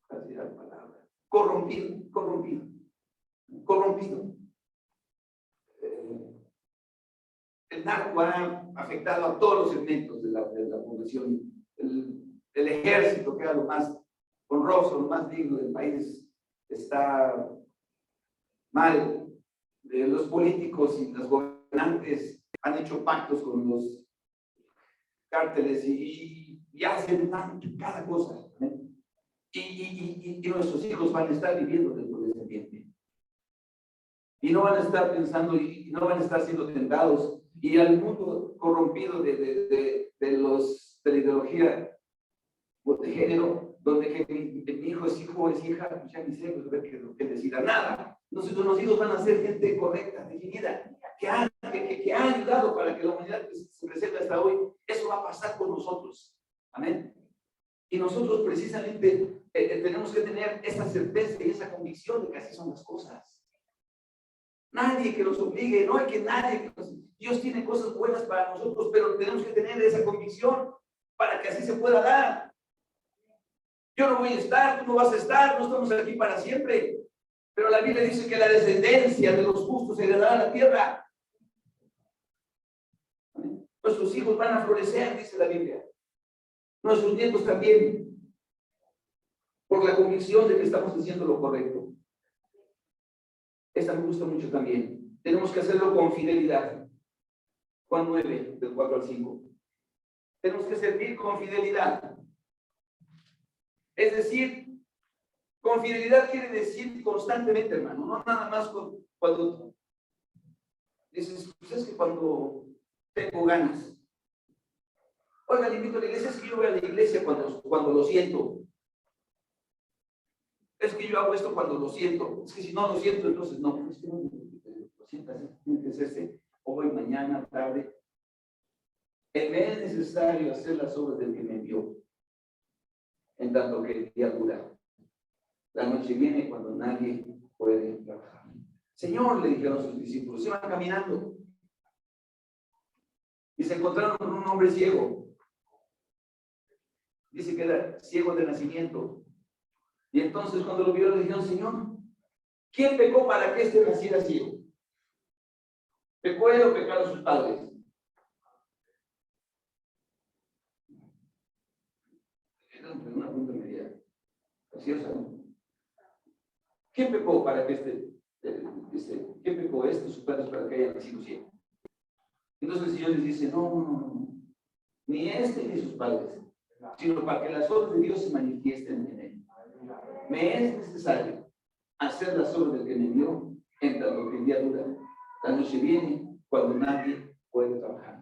así la palabra, corrompido. El narco ha afectado a todos los segmentos de la población. El ejército, que era lo más honroso, lo más digno del país, está mal. Los políticos y los gobernantes han hecho pactos con los cárteles y hacen cada cosa. Y nuestros hijos van a estar viviendo dentro de ese ambiente. Y no van a estar pensando y no van a estar siendo tentados. Y al mundo corrompido de la ideología de género, donde que mi hijo es hijo o es hija, pues ya ni sé que decida nada. Entonces los hijos van a ser gente correcta, definida, que ha ayudado para que la humanidad se presente hasta hoy. Eso va a pasar con nosotros. Amén. Y nosotros precisamente tenemos que tener esa certeza y esa convicción de que así son las cosas. Nadie que nos obligue, no hay que nadie que nos... Dios tiene cosas buenas para nosotros, pero tenemos que tener esa convicción para que así se pueda dar. Yo no voy a estar, tú no vas a estar, no estamos aquí para siempre. Pero la Biblia dice que la descendencia de los justos heredará la tierra. Nuestros hijos van a florecer, dice la Biblia. Nuestros nietos también. Por la convicción de que estamos haciendo lo correcto. Esta me gusta mucho también. Tenemos que hacerlo con fidelidad. Juan 9, del 4 al 5. Tenemos que servir con fidelidad. Es decir, con fidelidad quiere decir constantemente, hermano. No nada más cuando dices, pues es que cuando tengo ganas. Oiga, le invito a la iglesia, es que yo voy a la iglesia cuando lo siento. Es que yo hago esto cuando lo siento. Es que si no lo siento, entonces no. Es que no lo sientas, tiene que hacerse hoy, mañana, tarde. Me es necesario hacer las obras del que me envió, en tanto que el día dura. La noche viene cuando nadie puede trabajar. Señor, le dijeron a sus discípulos, iban caminando y se encontraron con un hombre ciego. Dice que era ciego de nacimiento. Y entonces cuando lo vieron le dijeron, Señor, ¿quién pecó para que éste naciera ciego? ¿Pecó él o pecaron sus padres? Era una pregunta media graciosa, ¿no? ¿Quién pecó para que ¿quién pecó sus padres para que haya nacido ciego? Entonces el Señor les dice, no, ni ni sus padres, sino para que las obras de Dios se manifiesten en él. Me es necesario hacer las obras del que me envió, en tanto que el día dura. La noche viene cuando nadie puede trabajar.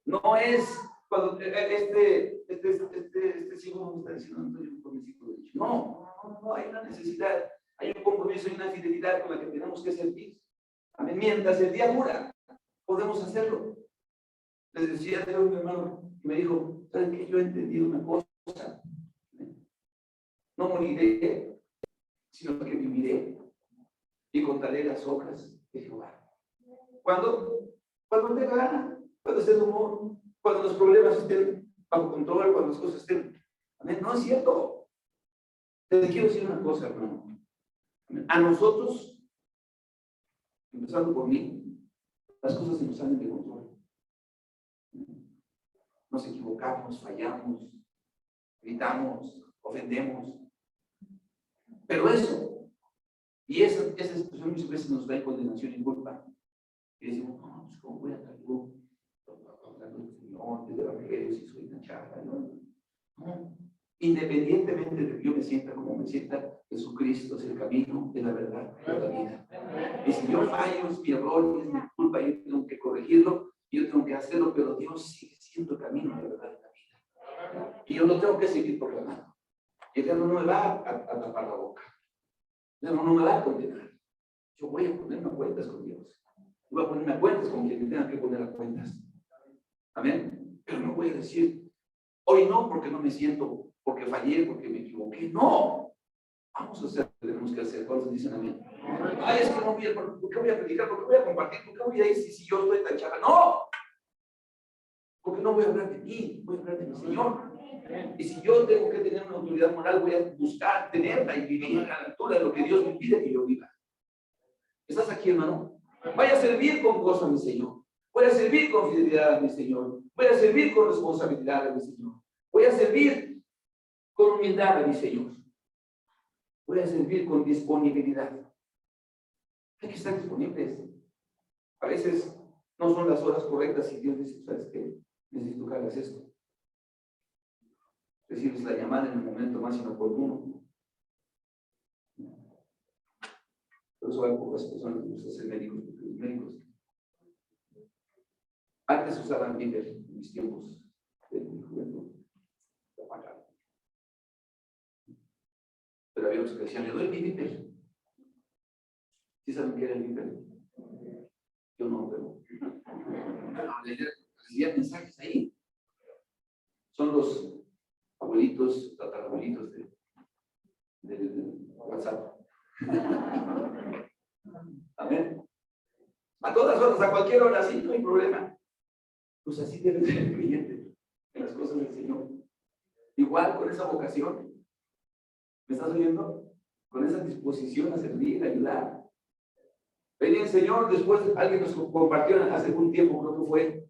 No es cuando ciego me está diciendo, no estoy con mi ciclo de hecho. No, hay una necesidad, hay un compromiso y una fidelidad con la que tenemos que servir. Amén. Mientras el día dura, podemos hacerlo. Les decía de hoy mi hermano, que me dijo, ¿saben qué? Yo he entendido una cosa. No moriré, sino que viviré y contaré las obras de Jehová. ¿Cuándo? Cuando tenga gana, cuando esté de humor, cuando los problemas estén bajo control, cuando las cosas estén. Amén. No es cierto. Les quiero decir una cosa, hermano. A nosotros, empezando por mí, las cosas se nos salen de control. Nos equivocamos, fallamos, gritamos, ofendemos. Pero eso, y esa situación muchas veces nos da en condenación y culpa. Y decimos, no, pues cómo voy a estar yo hablando del Señor, del Evangelio, si soy una charla, no. Independientemente de que yo me sienta como me sienta, Jesucristo es el camino, de la verdad, de la vida. Y si yo fallo, es mi error, es mi culpa, yo tengo que corregirlo, yo tengo que hacerlo, pero Dios sigue siendo el camino, de la verdad, de la vida. Y yo lo tengo que seguir proclamando. Y el diablo no me va a tapar la boca. El diablo no me va a condenar. Yo voy a ponerme a cuentas con Dios. Voy a ponerme a cuentas con quien me tenga que poner a cuentas. Amén. Pero no voy a decir, hoy no, porque no me siento, porque fallé, porque me equivoqué. No. Vamos a hacer lo que tenemos que hacer. ¿Cuántos dicen amén? Ay, es que no voy a, ¿por qué voy a predicar? ¿Por qué voy a compartir? ¿Por qué voy a ir si yo estoy tan chava? No. Porque no voy a hablar de mí, voy a hablar de mi Señor. Y si yo tengo que tener una autoridad moral, voy a buscar tenerla y vivir a la altura de lo que Dios me pide que yo viva. ¿Estás aquí, hermano? Voy a servir con gozo a mi Señor. Voy a servir con fidelidad a mi Señor. Voy a servir con responsabilidad a mi Señor. Voy a servir con humildad a mi Señor. Voy a servir con disponibilidad. Hay que estar disponibles. A veces no son las horas correctas y Dios dice, ¿sabes qué? Necesito que hagas esto. Recibes la llamada en el momento más inoportuno. Por eso hay pocas personas que gustan ser médicos, porque los médicos antes usaban Viper en mis tiempos de mi juventud. Pero había otros que decían, le doy mi Viper. ¿Sí saben qué era el Viper? Yo no, pero recibía mensajes ahí. Son los abuelitos, tatarabuelitos de WhatsApp. Amén. A todas horas, a cualquier hora, sí, no hay problema. Pues así debe ser el creyente en las cosas del Señor. Igual con esa vocación. ¿Me estás oyendo? Con esa disposición a servir, a ayudar. Venía el Señor, después alguien nos compartió hace un tiempo, creo que fue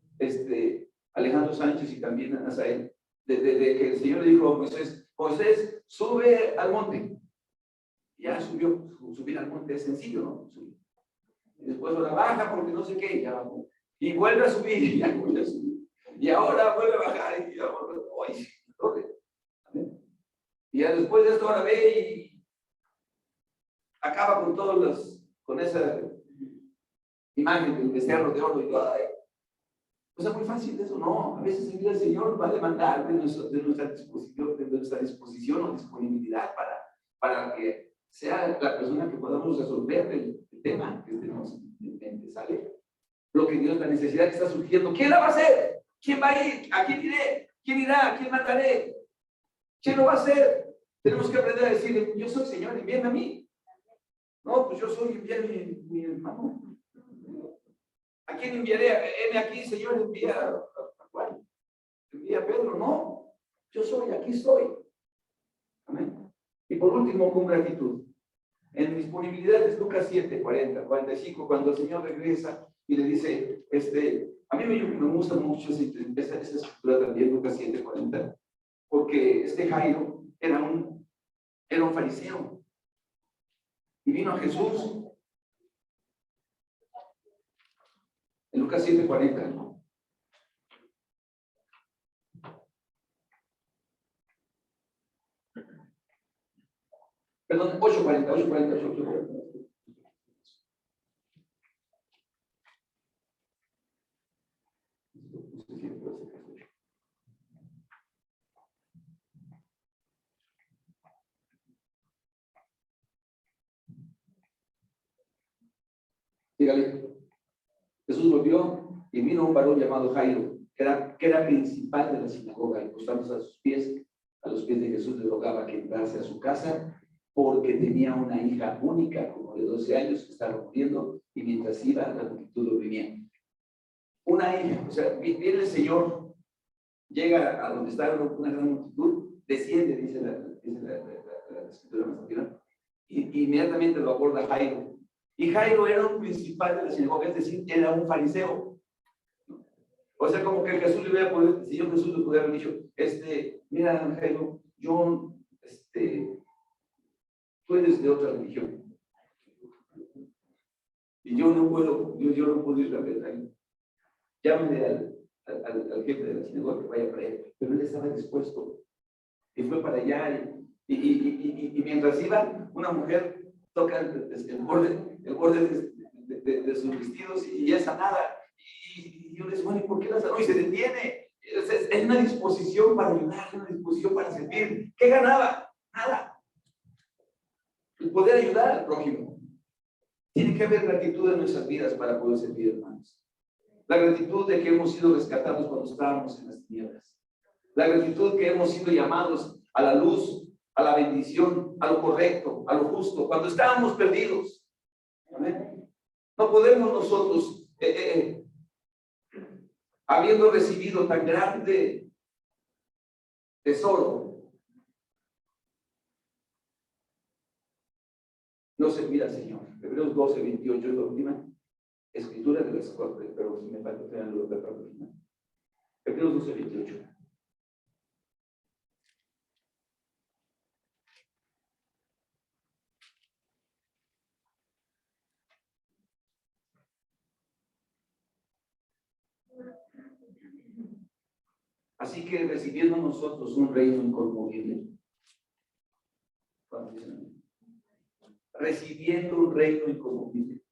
Alejandro Sánchez y también Azael, de que el Señor le dijo a Moisés, Moisés, sube al monte. Ya subió, subir al monte es sencillo, ¿no? Subir. Y después ahora baja porque no sé qué, ya bajó. Y vuelve a subir, y ya vuelve a subir. Y ahora vuelve a bajar, y ya vuelve a Y ya después de esto ahora ve y acaba con con esa imagen del becerro de oro y todo. O sea, muy fácil eso, no. A veces el Señor va a demandar de nuestra disposición o disponibilidad para que sea la persona que podamos resolver el tema que tenemos en mente, ¿sale? Lo que Dios, la necesidad que está surgiendo. ¿Quién la va a hacer? ¿Quién va a ir? ¿A quién iré? ¿Quién irá? ¿Quién mandaré? ¿Quién lo va a hacer? Tenemos que aprender a decir, yo soy Señor, envíame a mí. No, pues yo soy, envíame mi hermano. ¿A quién enviaré? Aquí, Señor, envía a Juan. Envía a Pedro. No, yo soy, aquí estoy. Amén. Y por último, con gratitud. En disponibilidad es Lucas 7, 40, 45, cuando el Señor regresa y le dice, a mí me gusta mucho esa escritura también, Lucas 7, 40, porque Jairo era un fariseo. Y vino a Jesús. En Lucas 7, 40. Perdón, 8:40, 8:40. Dígale. Jesús volvió y vino un varón llamado Jairo, que era principal de la sinagoga, y acostándose a los pies de Jesús, le rogaba que entrase a su casa, porque tenía una hija única, como de 12 años, que estaba muriendo, y mientras iba, la multitud lo venía. Una hija, o sea, viene el Señor, llega a donde estaba una gran multitud, desciende, dice la escritura más antigua, y inmediatamente lo aborda Jairo. Y Jairo era un principal de la sinagoga, es decir, era un fariseo. O sea, como que Jesús le hubiera podido, el Señor Jesús le pudiera haber dicho, mira, Jairo, tú eres de otra religión. Y yo no puedo ir a ver ahí. Llámale al jefe de la sinagoga que vaya para allá. Pero él estaba dispuesto. Y fue para allá. Y mientras iba, una mujer toca el borde de sus vestidos y es sanada. Y yo le digo, bueno, ¿y por qué la sanó? Y se detiene. Es una disposición para ayudar, es una disposición para servir. ¿Qué ganaba? Nada. El poder ayudar al prójimo. Tiene que haber gratitud en nuestras vidas para poder servir, hermanos. La gratitud de que hemos sido rescatados cuando estábamos en las tinieblas. La gratitud que hemos sido llamados a la luz, a la bendición, a lo correcto, a lo justo, cuando estábamos perdidos. ¿Amén? No podemos nosotros habiendo recibido tan grande tesoro, no servirá al Señor. Hebreos 12:28 es la última escritura de las cuatro, pero si me falta tenerlo de la parte final. Hebreos 12:28. Así que recibiendo nosotros un reino inconmovible, recibiendo un reino inconmovible,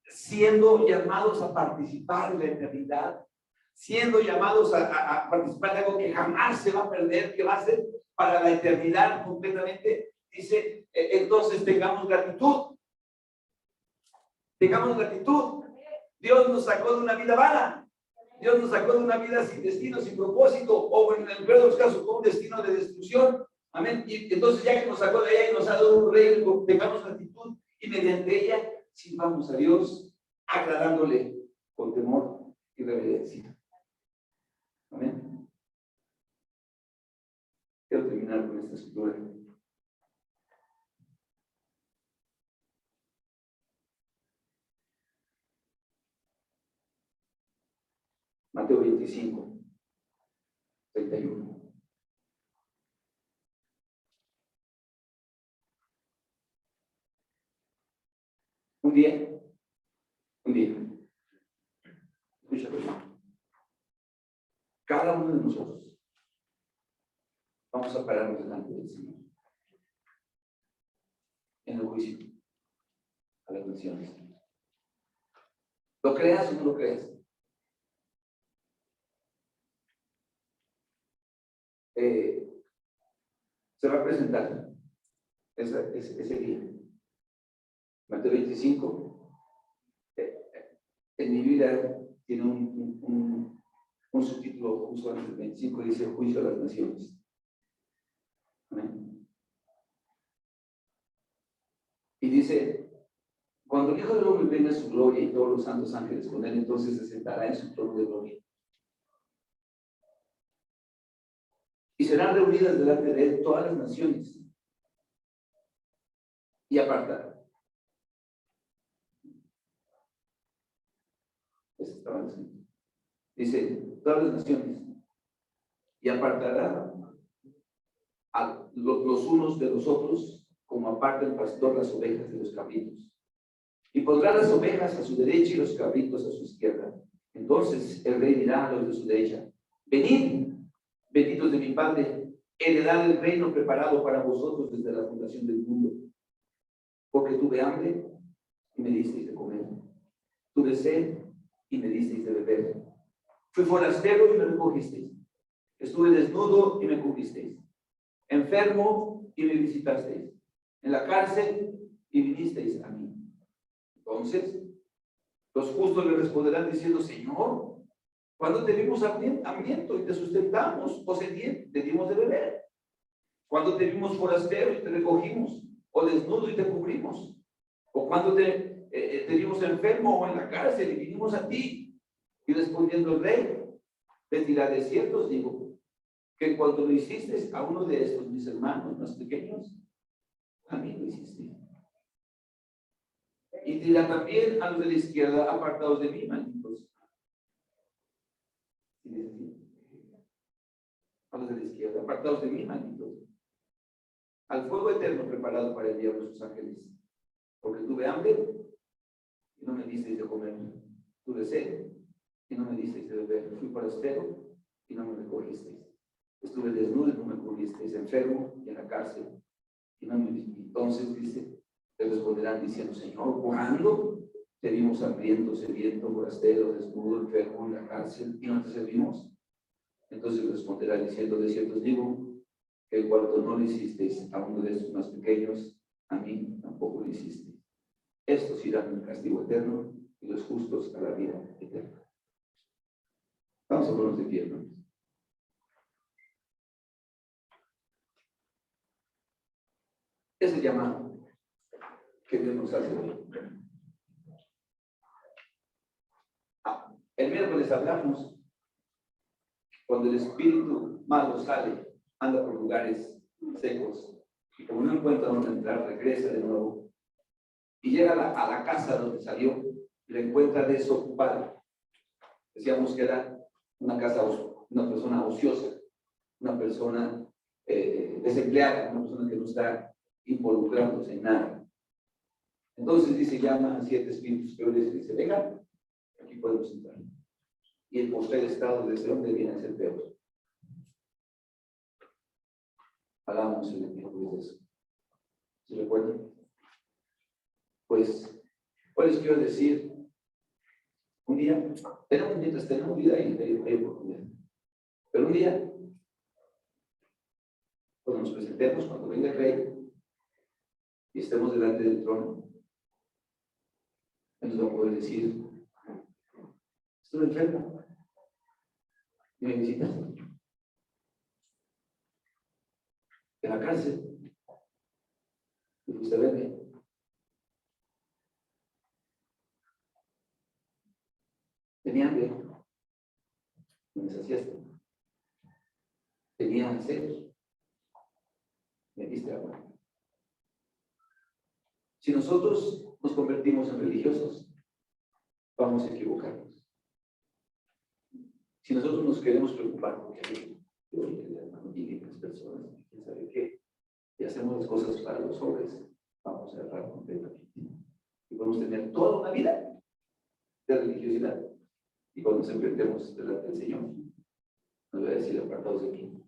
siendo llamados a participar en la eternidad, siendo llamados a participar de algo que jamás se va a perder, que va a ser para la eternidad completamente, dice, entonces tengamos gratitud. Tengamos gratitud. Dios nos sacó de una vida vana. Dios nos sacó de una vida sin destino, sin propósito, o en el peor de los casos, con un destino de destrucción. Amén. Y entonces, ya que nos sacó de allá y nos ha dado un reino, tengamos gratitud y mediante ella sirvamos a Dios, agradándole con temor y reverencia. Amén. Quiero terminar con esta escritura. Mateo 25, 31. Un día, escúchalo bien. Cada uno de nosotros vamos a pararnos delante del Señor en el juicio a las naciones. ¿Lo creas o no lo creas? Se va a presentar ese día. Mateo 25. En mi vida tiene un subtítulo justo antes del 25, dice juicio a las naciones. Amén. Y dice, cuando el Hijo del Hombre venga en su gloria y todos los santos ángeles con él, entonces se sentará en su trono de gloria. Y serán reunidas delante de él todas las naciones. Y apartará. Dice, todas las naciones. Y apartará a los unos de los otros, como aparta el pastor las ovejas de los cabritos. Y pondrá las ovejas a su derecha y los cabritos a su izquierda. Entonces el rey dirá a los de su derecha, venid, benditos de mi Padre, heredad el reino preparado para vosotros desde la fundación del mundo. Porque tuve hambre y me disteis de comer. Tuve sed y me disteis de beber. Fui forastero y me recogisteis. Estuve desnudo y me cubristeis. Enfermo y me visitasteis. En la cárcel y vinisteis a mí. Entonces, los justos le responderán diciendo, Señor, ¿cuándo te vimos hambriento y te sustentamos? ¿O sediento te dimos de beber? ¿Cuándo te vimos forastero y te recogimos? ¿O desnudo y te cubrimos? ¿O cuando te vimos enfermo o en la cárcel y vinimos a ti? Y respondiendo el rey, les dirá, de cierto os digo, que en cuanto lo hiciste a uno de estos mis hermanos más pequeños, a mí lo hiciste. Y dirá también a los de la izquierda, apartados de mí, malditos. A los de la izquierda, apartados de mí, malditos. Al fuego eterno preparado para el diablo y sus ángeles. Porque tuve hambre y no me disteis de comer. Tuve sed y no me disteis de beber. Fui forastero y no me recogisteis. Estuve desnudo y no me cubristeis. Enfermo y en la cárcel y no me disteis. Entonces dice, le responderán diciendo, Señor, ¿cuándo te vimos hambriento, sediento, forastero, desnudo, enfermo, en la cárcel y no te servimos? Entonces responderá diciendo, de cierto os digo, que en cuanto no le hicisteis a uno de estos más pequeños, a mí tampoco le hicisteis. Estos irán al castigo eterno y los justos a la vida eterna. Vamos a ponernos de pie, hermanos. Es el llamado que Dios nos hace hoy. El miércoles hablamos Cuando el espíritu malo sale, anda por lugares secos y como no encuentra dónde entrar, regresa de nuevo y llega a la casa donde salió y la encuentra desocupada. Decíamos que era una casa, una persona ociosa, una persona desempleada, una persona que no está involucrándose en nada. Entonces dice, llama a 7 espíritus peores y dice, venga, aquí podemos entrar. Y el postrer estado de ese hombre viene a ser peor. Hagamos el ejemplo de eso. ¿Se recuerdan? Pues, hoy les quiero decir, un día, mientras tenemos vida hay oportunidad. Pero un día, cuando nos presentemos, cuando venga el rey y estemos delante del trono, él nos va a poder decir, estuve enfermo y me visitaste. En la cárcel, y fuiste a verme. Tenía hambre, me saciaste. Tenía sed, me diste agua. Si nosotros nos convertimos en religiosos, vamos a equivocarnos. Si nosotros nos queremos preocupar porque el hermano vive las personas, quién sabe qué, y hacemos las cosas para los hombres, vamos a errar completamente. Y podemos tener toda una vida de religiosidad. Y cuando nos enfrentemos delante del Señor, nos va a decir, apartados de mí.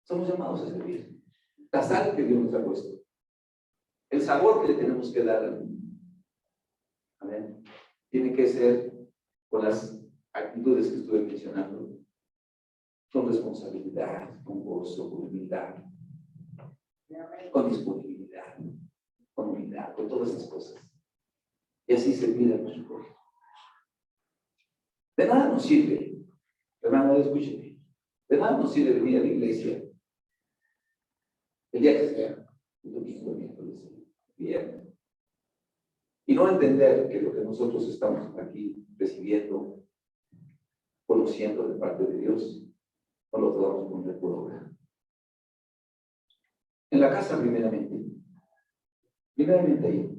Somos llamados a servir. La sal que Dios nos ha puesto. El sabor que le tenemos que dar. Amén. Tiene que ser con las actitudes que estuve mencionando. Con responsabilidad, con gozo, con humildad, con disponibilidad, con humildad, con todas esas cosas. Y así servir a nuestro pueblo. De nada nos sirve, hermano, escúcheme, de nada nos sirve venir a la iglesia el día que sea, el domingo, el miércoles, el viernes, y no entender que lo que nosotros estamos aquí recibiendo, conociendo de parte de Dios, no lo podamos poner por obra. En la casa, primeramente ahí.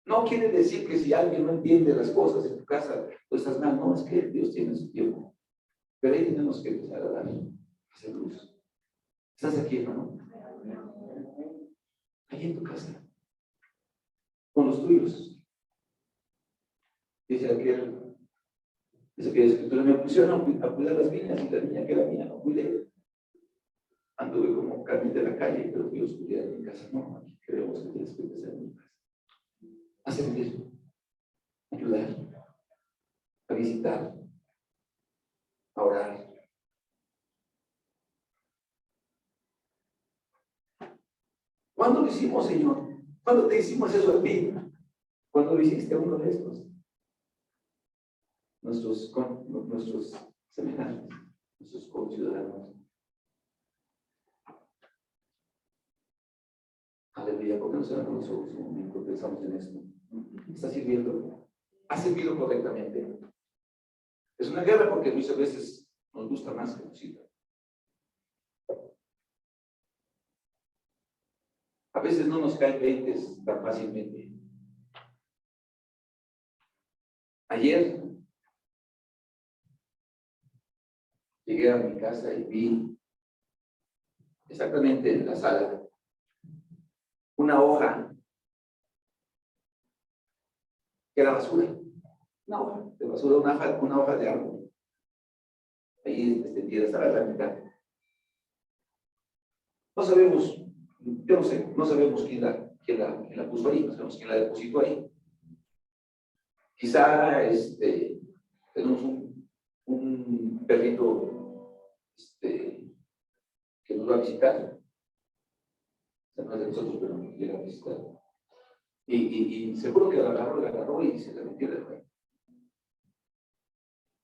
No quiere decir que si alguien no entiende las cosas en tu casa, tú estás mal. No, es que Dios tiene su tiempo. Pero ahí tenemos que empezar a dar esa luz. ¿Estás aquí, hermano? Ahí en tu casa. Con los tuyos. Dice aquella escritura, me pusieron a cuidar las viñas y la niña que era mía no cuidé. Anduve como carne de la calle, pero Dios cuidaba en mi casa. No, aquí creemos que tienes que empezar en mi casa. A servir, a ayudar, a visitar, a orar. ¿Cuándo lo hicimos, Señor? ¿Cuándo te hicimos eso a ti? ¿Cuándo lo hiciste a uno de estos? Nuestros semejantes, nuestros conciudadanos. Aleluya, ¿por qué no cerramos los ojos un momento? Pensamos en esto. ¿Está sirviendo? ¿Ha servido correctamente? Es una guerra porque muchas veces nos gusta más que nos sirva. A veces no nos caen 20 tan fácilmente. Ayer llegué a mi casa y vi exactamente en la sala una hoja que era basura. Una hoja de basura, una hoja de árbol. Ahí extendida, estaba en la mitad. No sabemos, yo no sé, no sabemos quién la puso ahí, no sabemos quién la depositó ahí. Quizá tenemos un perrito que nos va a visitar. No es de nosotros, pero nos llega a visitar. Y seguro que la agarró y se la metió de nuevo.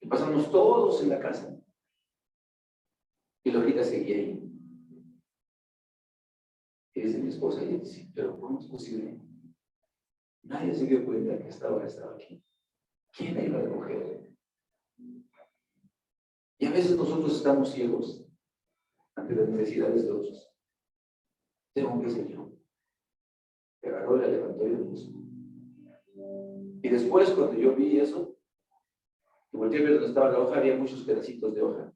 Y pasamos todos en la casa. Y la hojita seguía ahí. Y dice mi esposa, y dice, pero ¿cómo es posible? Nadie se dio cuenta que estaba aquí. ¿Quién la iba a recoger? Y a veces nosotros estamos ciegos ante las necesidades de otros. Tengo que ser yo. Me agarró, la levantó y la puso. Y después, cuando yo vi eso, que volteé a ver donde estaba la hoja, había muchos pedacitos de hoja.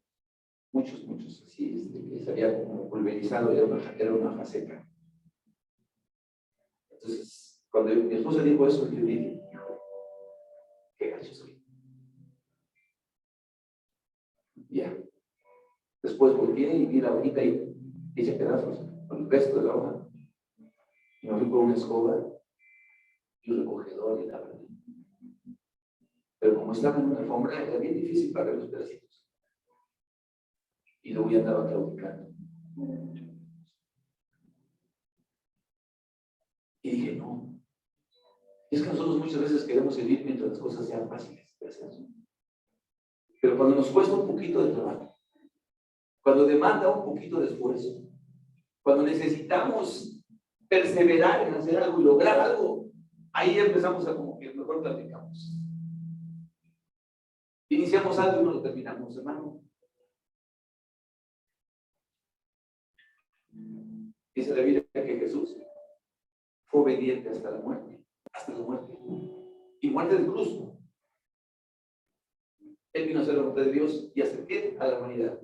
Muchos, así, que se había como pulverizado, era una hoja seca. Entonces, cuando mi esposa dijo eso, yo dije, qué gacho soy. Ya. Después volteé y vi la hojita y hice pedazos con el resto de la hoja. Y me fui con una escoba y un recogedor y la verdad. Pero como estaba en una alfombra, era bien difícil para ver los pedacitos. Y luego ya andaba claudicando. Y dije, no. Es que nosotros muchas veces queremos vivir mientras las cosas sean fáciles de hacer. Pero cuando nos cuesta un poquito de trabajo, cuando demanda un poquito de esfuerzo, cuando necesitamos perseverar en hacer algo y lograr algo, ahí empezamos a como que mejor platicamos. Iniciamos algo y no lo terminamos, hermano. Dice la Biblia que Jesús fue obediente hasta la muerte, y muerte de cruz. Él vino a hacer la voluntad de Dios y a servir a la humanidad.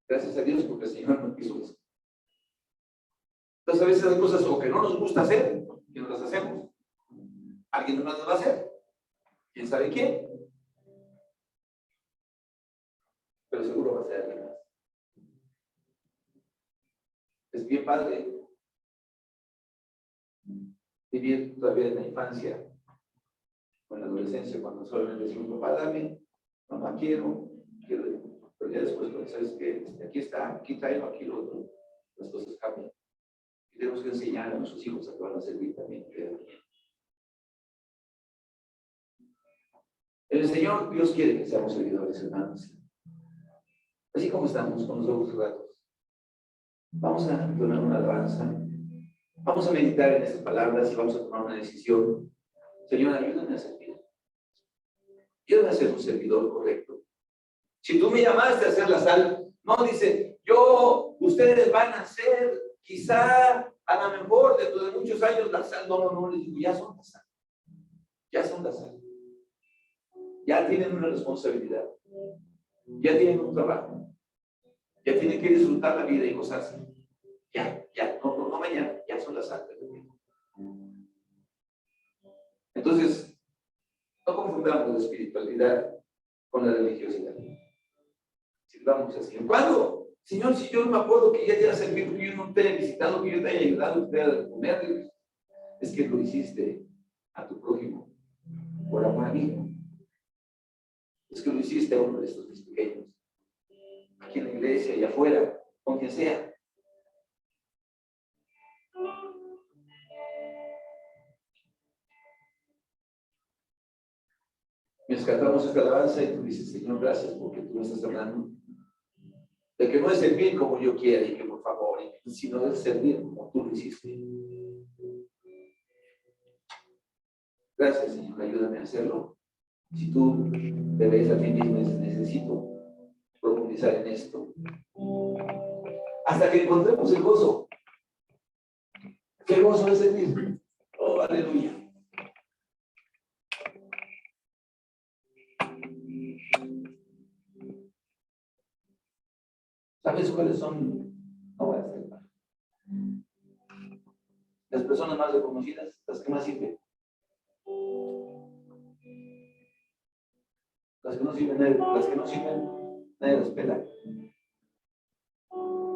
Gracias a Dios porque el Señor nos quiso eso. Entonces a veces hay cosas o que no nos gusta hacer, que no las hacemos. Alguien nos las va a hacer. ¿Quién sabe quién? Pero seguro va a ser alguien más. Es bien padre vivir todavía en la infancia o en la adolescencia cuando solamente decimos, papá, dame, mamá, quiero, pero ya después cuando sabes que aquí está, aquí traigo, aquí lo otro, las cosas cambian. Y tenemos que enseñar a nuestros hijos a que van a servir también. El Señor, Dios quiere que seamos servidores, hermanos. Así como estamos con los ojos cerrados, vamos a tomar una alabanza, vamos a meditar en esas palabras y vamos a tomar una decisión. Señor, ayúdame a servir. Ayúdame a ser un servidor correcto. Si tú me llamaste a hacer la sal, no dice, ustedes van a ser, quizá, a lo mejor, dentro de muchos años, la sal. No, les digo, ya son la sal. Ya son la sal. Ya tienen una responsabilidad. Ya tienen un trabajo. Ya tienen que disfrutar la vida y gozarse. No mañana, ya son la sal. Entonces, no confundamos la espiritualidad con la religiosidad. Si vamos así, ¿cuándo? Señor, si yo no me acuerdo que ya te haya servido, que yo no te haya visitado, que yo te haya ayudado, que te haya comer, es que lo hiciste a tu prójimo por amor a mí. Es que lo hiciste a uno de estos mis pequeños, aquí en la iglesia y afuera, con quien sea. Mientras cantamos esta alabanza y tú dices, Señor, gracias porque tú me estás hablando de que no es servir como yo quiera y que por favor, sino es servir como tú lo hiciste. Gracias, Señor, ayúdame a hacerlo. Si tú te ves a ti mismo, necesito profundizar en esto. Hasta que encontremos el gozo. ¿Qué gozo es servir? Oh, aleluya. ¿Sabes cuáles son? No voy a hacer mal. Las personas más reconocidas, las que más sirven. Las que no sirven, nadie las pela.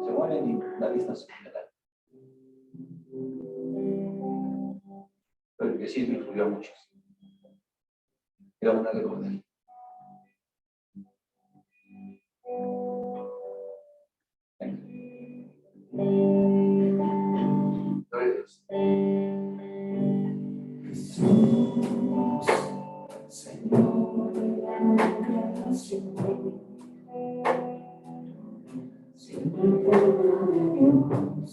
Se mueren y la lista se pela. Pero el que sirve influyó a muchos. Y la van a recordar. Gloria a Dios. Jesús, Señor de la creación, siempre pueblo de Dios,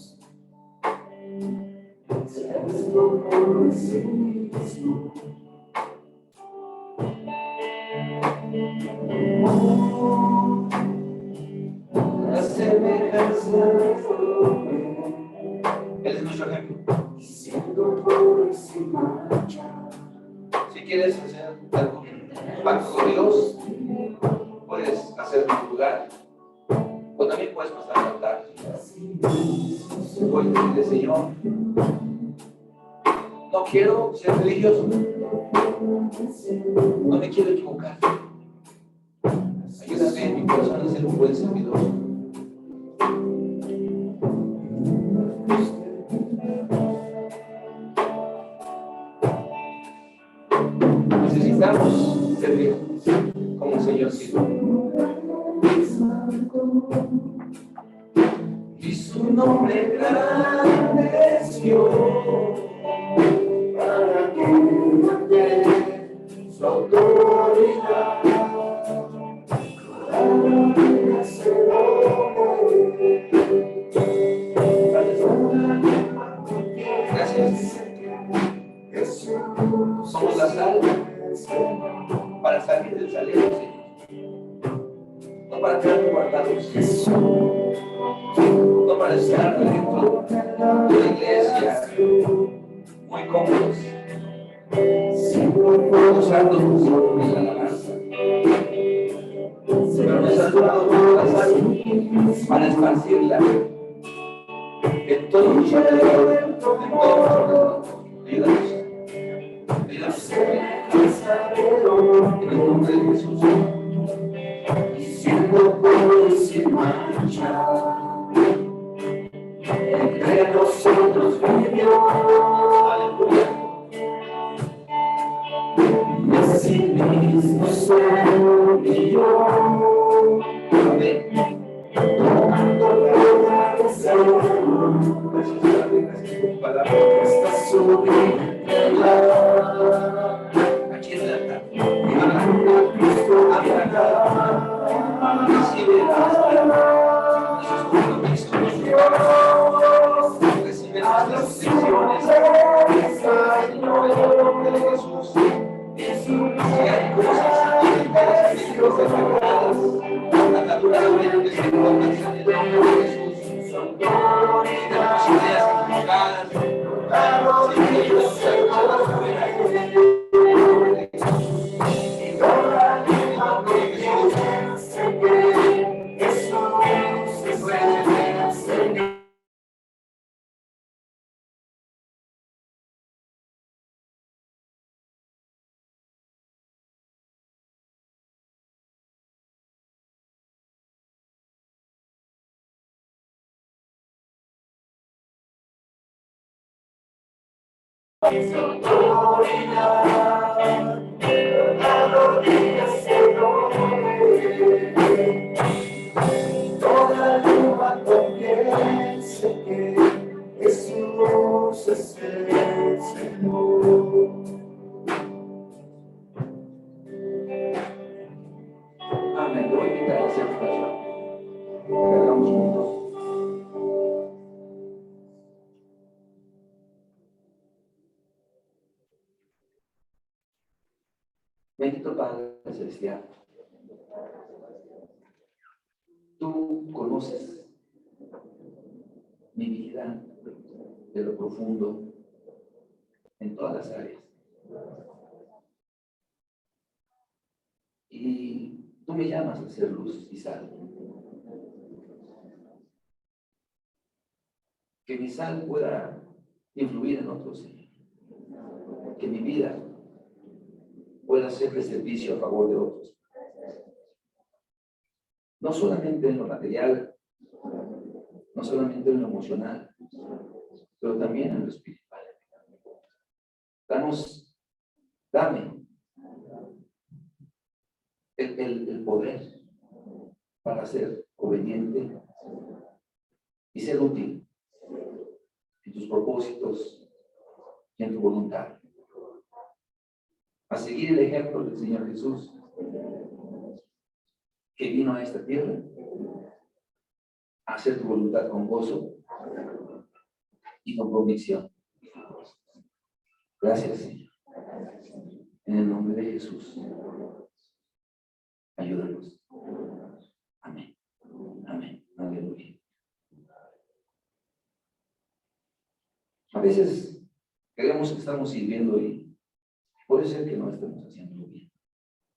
seas como sí mismo. Él es nuestro ejemplo. Si quieres hacer algún pacto con Dios, puedes hacerlo en tu lugar, o también puedes pasar al altar. Puedes decirle, Señor, no quiero ser religioso, no me quiero equivocar. Ayúdame en mi corazón a ser un buen servidor. Necesitamos servir como el Señor sirve. Y su nombre engrandeció para que ande su autoridad. Gracias. Somos la sal para salir del salero, Señor. No para quedar guardados. No para estar dentro de la iglesia muy cómodos, usando nosotros la alabanza. Pero nos has dado la sal para esparcirla en todo nuestro alrededor, en todo nuestro alrededor. Ayúdanos. Ayúdanos en el nombre de Jesús. Siendo por sin mancha, entre nosotros vivió. Aleluya. Y así mismo se humilló. Amén. Tomando la gracia, gracias para esta sublime. Aquí en el altar. Recibe nuestros compromisos, recibe nuestras peticiones, Señor, en el nombre de Jesús. Si hay cosas que están afectadas, naturalmente se encuentran en el nombre de Jesús. Si tenemos ideas equivocadas, si queremos hacer cosas buenas, toda lengua confiese que Jesús es el Señor. Amén. Te voy a invitar a hacer oración. Hagamos juntos. Bendito Padre Celestial, tú conoces mi vida de lo profundo en todas las áreas. Y tú me llamas a ser luz y sal. Que mi sal pueda influir en otros, Señor. Que mi vida pueda ser de servicio a favor de otros. No solamente en lo material, no solamente en lo emocional, pero también en lo espiritual. Dame el poder para ser obediente y ser útil en tus propósitos y en tu voluntad. A seguir el ejemplo del Señor Jesús, que vino a esta tierra a hacer tu voluntad con gozo y con convicción. Gracias, Señor. En el nombre de Jesús. Ayúdanos. Amén. Amén. Aleluya. A veces creemos que estamos sirviendo y puede ser que no estemos haciendo bien.